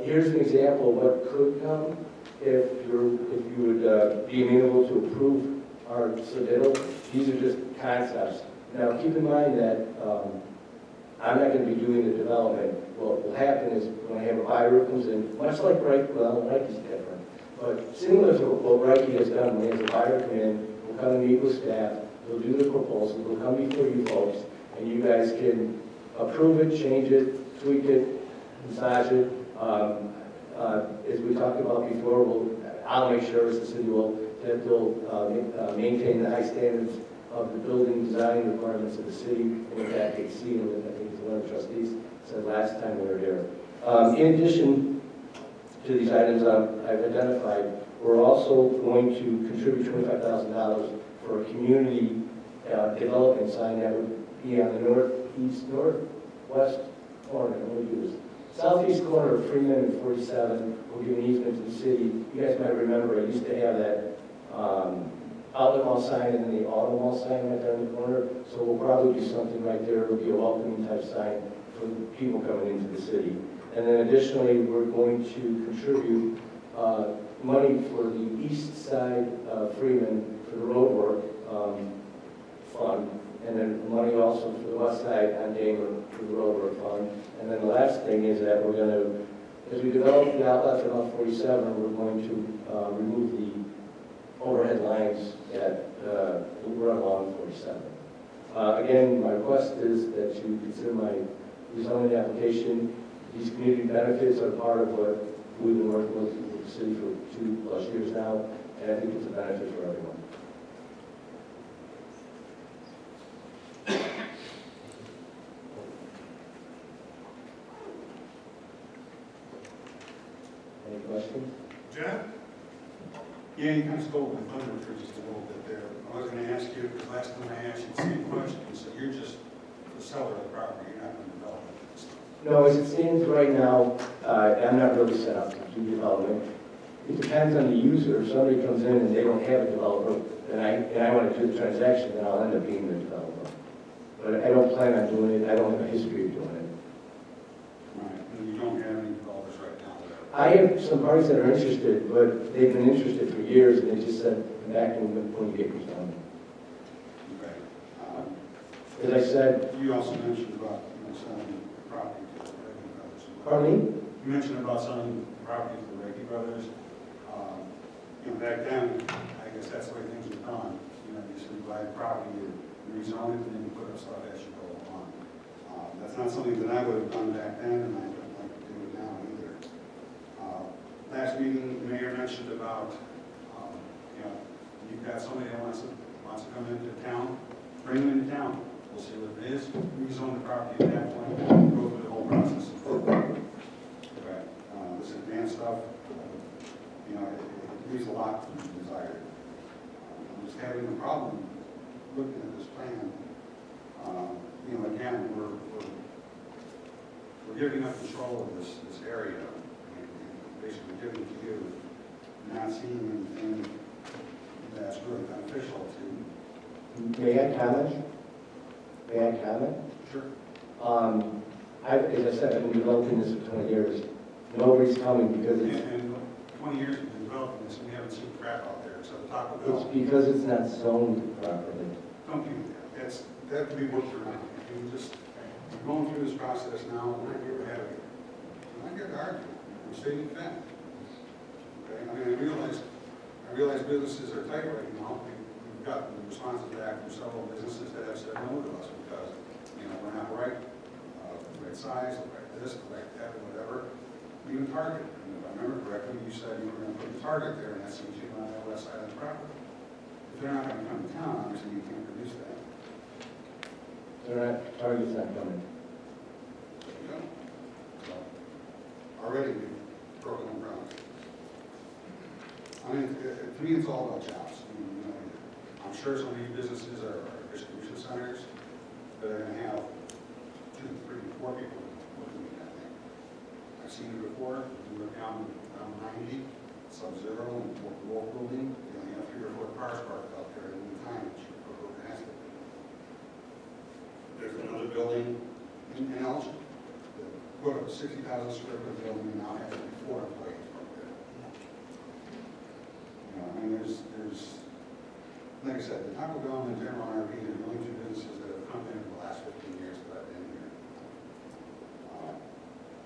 Here's an example of what could come if you would be amenable to approve our submittal. These are just concepts. Now, keep in mind that I'm not going to be doing the development. What will happen is when I have a buyer who comes in, much like Reich is different, but similar to what Reich has done, when he has a buyer come in, we'll come and meet with staff, we'll do the proposal, we'll come before you folks, and you guys can approve it, change it, tweak it, massage it. As we talked about before, I'll make sure as the city that they'll maintain the high standards of the building design requirements of the city, and in fact exceed them, I think it's one of the trustees said last time we were here. In addition to these items I've identified, we're also going to contribute $25,000 for a community development sign that would be on the northwest corner. Let me do this. Southeast corner of Freeman and 47 will give an easement to the city. You guys might remember I used to have that outlet mall sign and then the auto mall sign right there in the corner. So we'll probably do something right there. It'll be a welcoming type sign for people coming into the city. And then additionally, we're going to contribute money for the east side of Freeman for the road work fund. And then money also for the west side on Damer for the road work fund. And then the last thing is that we're going to As we develop the outlet for off 47, we're going to remove the overhead lines that run along 47. Again, my request is that you consider my rezoning application. These community benefits are part of what we've been working with the city for 2+ years now, and I think it's a benefit for everyone. Any questions? John? Yeah, you kind of stole my thunder for just a little bit there. I was going to ask you, because last time I asked you the same question, you said you're just the seller of the property, you're not going to develop it. No, as it stands right now, I'm not really set up to do development. It depends on the user. If somebody comes in and they don't have a developer, and I want to do the transaction, then I'll end up being the developer. But I don't plan on doing it. I don't have a history of doing it. Right, and you don't have any developers right now that I have some parties that are interested, but they've been interested for years, and they just said, come back when you get your zoning. Okay. As I said, You also mentioned about selling property to the Reagan Brothers. pardon me? You mentioned about selling property to the Reagan Brothers. Back then, I guess that's the way things were done. You used to buy a property, you rezone it, and then you put up stuff as you go along. That's not something that I would have done back then, and I don't like to do it now either. Last meeting, the mayor mentioned about, you've got somebody that wants to come into town, bring them into town. We'll see what it is, rezone the property at that point, and go through the whole process. Okay. This advanced stuff, it leaves a lot to be desired. I'm just having a problem looking at this plan. Again, we're giving up control of this area, and basically giving it to you, not seeing anything that's really beneficial to. May I comment? May I comment? Sure. As I said, I've been developing this for 20 years. Nobody's coming because it's... And 20 years we've been developing this, and we haven't seen crap out there, so the Taco It's Bell. because it's not zoned properly. Don't do that. That could be worked around. You just, you're going through this process now, and I'm here to have it. I'm not here to argue. I'm stating fact. Okay? I mean, I realize businesses are tight right now. We've gotten responses back from several businesses that have said no to us because, we're not right, the right size, the right this, the right that, or whatever. Even Target, and if I remember correctly, you said you were going to put the Target there, and that's what you on the west side of the property. If they're not going to come to town, obviously you can't produce that. Target's not coming. There you go. So, already we've broken the ground. I mean, to me, it's all about jobs. I'm sure some of you businesses are distribution centers that are going to have 2, 3, 4 people working in that thing. I've seen it before. We were down 90, Sub-Zero, and Wolf Building. You only have 3 or 4 cars parked out there at one time. It should go past it. There's another building in Elgin. Put up a 60,000 square foot building and now has 4 employees work there. I mean, there's, like I said, the Taco Bell and the General RV are the only 2 businesses that have come in the last 15 years that I've been here.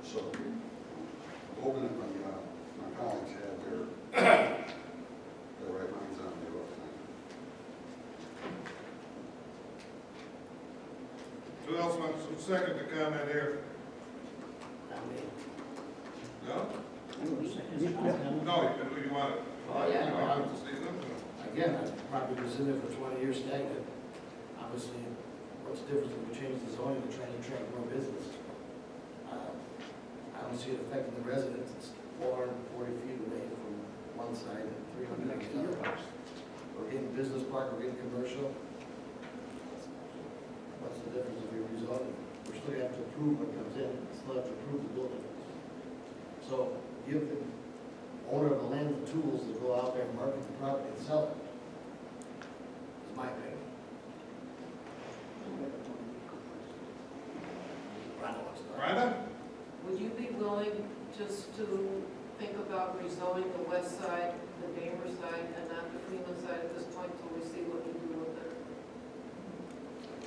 So, I'm hoping that my colleagues have their right minds on their work tonight. Who else wants to second the comment here? No? No, you want it? Oh, yeah. You want to say something? Again, I've probably been sitting there for 20 years stagnant. Obviously, what's the difference if we change the zoning to try to attract more business? I don't see it affecting the residents. It's 440 feet away from one side and 300 on the other. We're getting business park, we're getting commercial. What's the difference if we rezone it? We're still going to have to approve what comes in. We still have to approve the building. So give the owner of the land the tools to go out there and market the property and sell it. Is my opinion. Rhonda? Would you be willing just to think about rezoning the west side, the Damer side, and not the Freeman side at this point till we see what you do with it?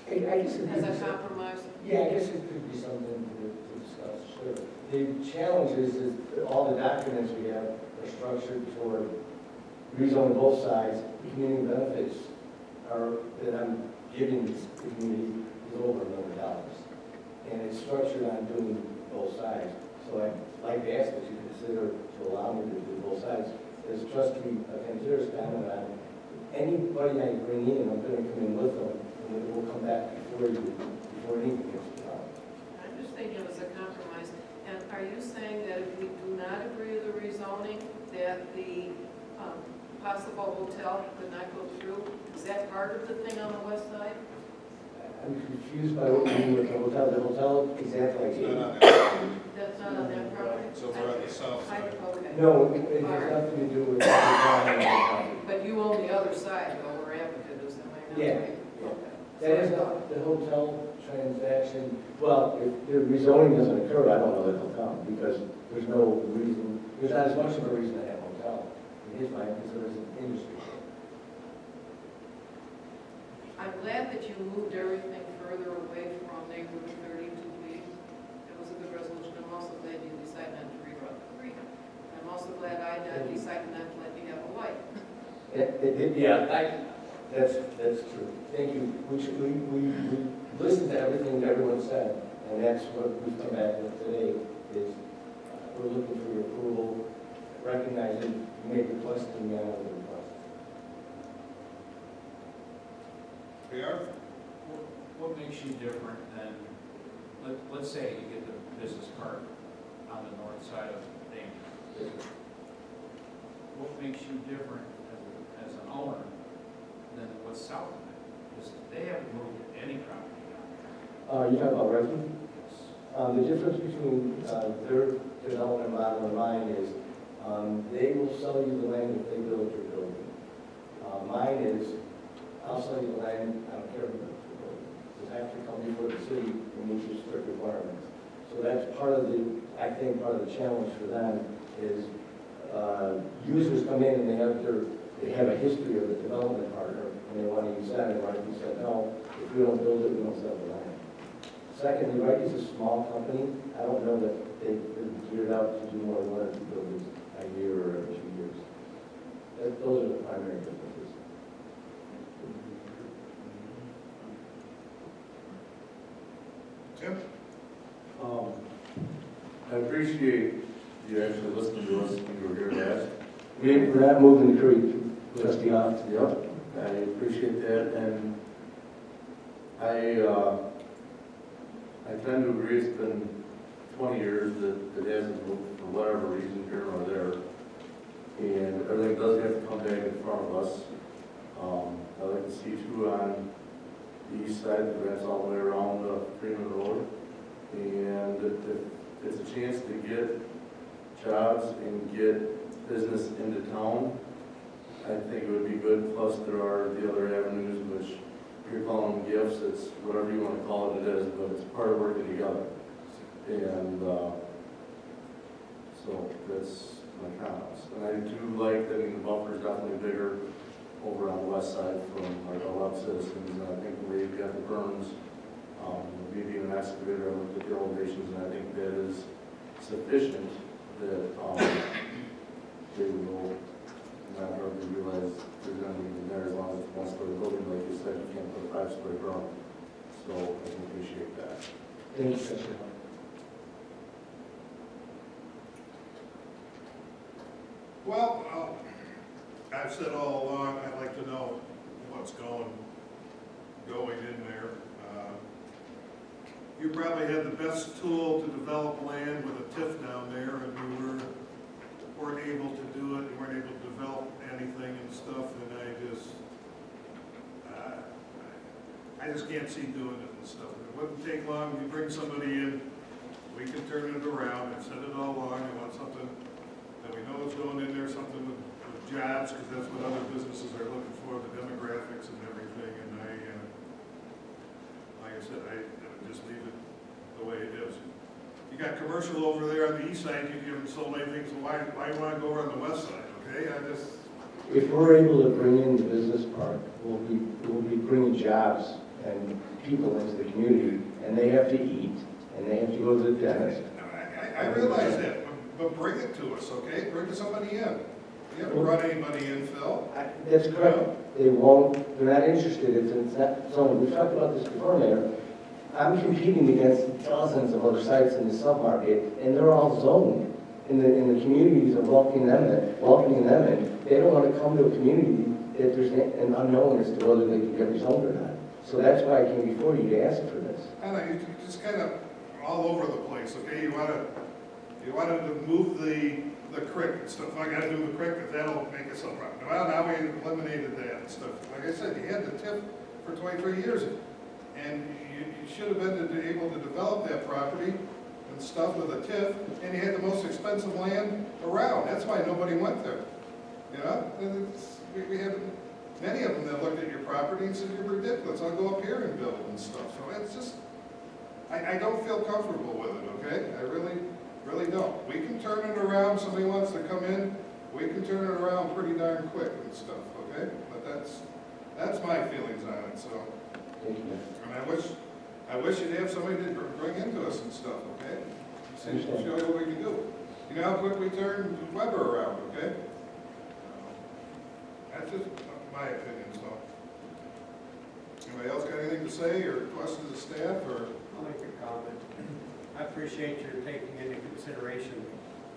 I guess it As could a be, compromise? yeah, I guess it could be something to discuss, sure. The challenge is all the documents we have are structured for rezoning both sides. The community benefits that I'm giving the community is over $1 million. And it's structured on doing both sides. So I'd like to ask that you consider to allow me to do both sides. As trustee Cantor's comment on anybody I bring in, I'm going to come in with them, and it will come back before anything gets done. I'm just thinking it was a compromise. And are you saying that if we do not agree with the rezoning, that the possible hotel could not go through? Is that part of the thing on the west side? I'm confused by what you mean with the hotel. The hotel example I gave. That's not on that property? So we're on the south side. Okay. No, it has nothing to do with the hotel and the property. But you own the other side, though, where Advocate is, am I not Yeah. right? Okay. That is not the hotel transaction. Well, if the rezoning doesn't occur, I don't know that they'll come because there's no reason, there's not as much of a reason to have a hotel in his mind because there is an industry. I'm glad that you moved everything further away from neighborhood 32B. It was a good resolution. I'm also glad you decided not to reroute the creek. I'm also glad I decided not to let you have a light. That's true. Thank you. We listened to everything everyone said, and that's what we've come back with today, is we're looking for your approval, recognizing you made requests and we honor the request. PR? What makes you different than, let's say you get the business park on the north side of Dayton. What makes you different as an owner than what's south of it? Because they haven't moved any property down You talk about Reiki? there. The difference between their development model and mine is they will sell you the land if they build your building. Mine is, I'll sell you the land, I don't care who builds your building. You have to come before the city and meet your strict requirements. So that's part of the, I think part of the challenge for them is users come in and they have a history of the development partner and they want to use that, and Reiki said, no, if we don't build it, we don't sell the land. Secondly, Reiki's a small company. I don't know that they've been geared out to do more than 1 or 2 buildings a year or every 2 years. Those are the primary differences. Tim? I appreciate you actually listening to us when you were here last. We're not moving the creek, trustee Hunt. Yep, I appreciate that, and I tend to agree it's been 20 years that it hasn't moved for whatever reason here or there. And everything does have to come back in front of us. I like to see too on the east side, that's all the way around Freeman Road. And if it's a chance to get jobs and get business into town, I think it would be good. Plus there are the other avenues, which you're calling them gifts, it's whatever you want to call it, it is, but it's part of working together. And so that's my comments. And I do like that the buffer is definitely bigger over on the west side from our left citizens. And I think where you've got the berms, maybe an excavator, I looked at the elevations, and I think that is sufficient that they will not hardly realize there's going to be even there as long as it's 1-story building, like you said, you can't put a 5-story berm. So I can appreciate that. Thank you, Trustee Hunt. Well, I've said all along, I'd like to know what's going in there. You probably had the best tool to develop land with a TIF down there, and you weren't able to do it, you weren't able to develop anything and stuff, and I just can't see doing it and stuff. It wouldn't take long, you bring somebody in, we can turn it around and said it all along, I want something that we know is going in there, something with jobs, because that's what other businesses are looking for, the demographics and everything, and like I said, I would just leave it the way it is. You got commercial over there on the east side, you haven't sold anything, so why you want to go over on the west side, okay? If we're able to bring in the business park, we'll be bringing jobs and people into the community, and they have to eat, and they have to go to the dentist. I realize that, but bring it to us, okay? Bring somebody in. You haven't brought anybody in, Phil. That's correct. They won't, they're not interested, it's not zoned. We've talked about this before, Mayor. I'm competing against dozens of other sites in the submarket, and they're all zoned. In the communities of welcoming them in. They don't want to come to a community that there's an unknown as to whether they can get rezoned or not. So that's why I came before you to ask for this. I know, you're just kind of all over the place, okay? You wanted to move the creek and stuff. I gotta do the creek, if that'll make us a problem. Well, now we eliminated that and stuff. Like I said, you had the TIF for 23 years. And you should have been able to develop that property and stuff with a TIF, and you had the most expensive land around. That's why nobody went there. You know, we have many of them that looked at your property and said, you're ridiculous, I'll go up here and build and stuff. So it's just, I don't feel comfortable with it, okay? I really don't. We can turn it around, somebody wants to come in, we can turn it around pretty darn quick and stuff, okay? But that's my feelings on it, so. Thank you, Mayor. And I wish you'd have somebody to bring into us and stuff, okay? Show you what we can do. You know how quick we turn Weber around, okay? That's just my opinion, so. Anybody else got anything to say or questions of staff or? I'll make a comment. I appreciate your taking into consideration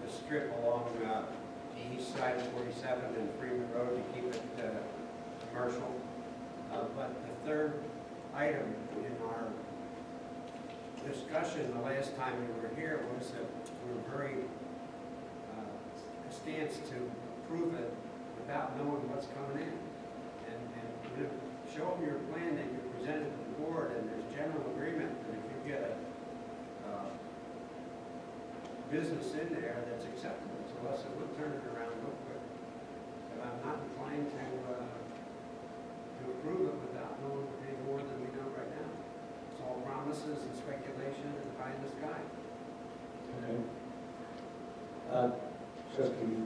the strip along the east side of 47 and Freeman Road to keep it commercial. But the third item in our discussion the last time we were here was that we were very stance to approve it without knowing what's coming in. And you know, show them your plan that you presented to the board, and there's general agreement that if you get a business in there that's acceptable to us, it will turn it around real quick. But I'm not inclined to approve it without knowing any more than we know right now. It's all promises and speculation and pie in the sky. Okay. Trustee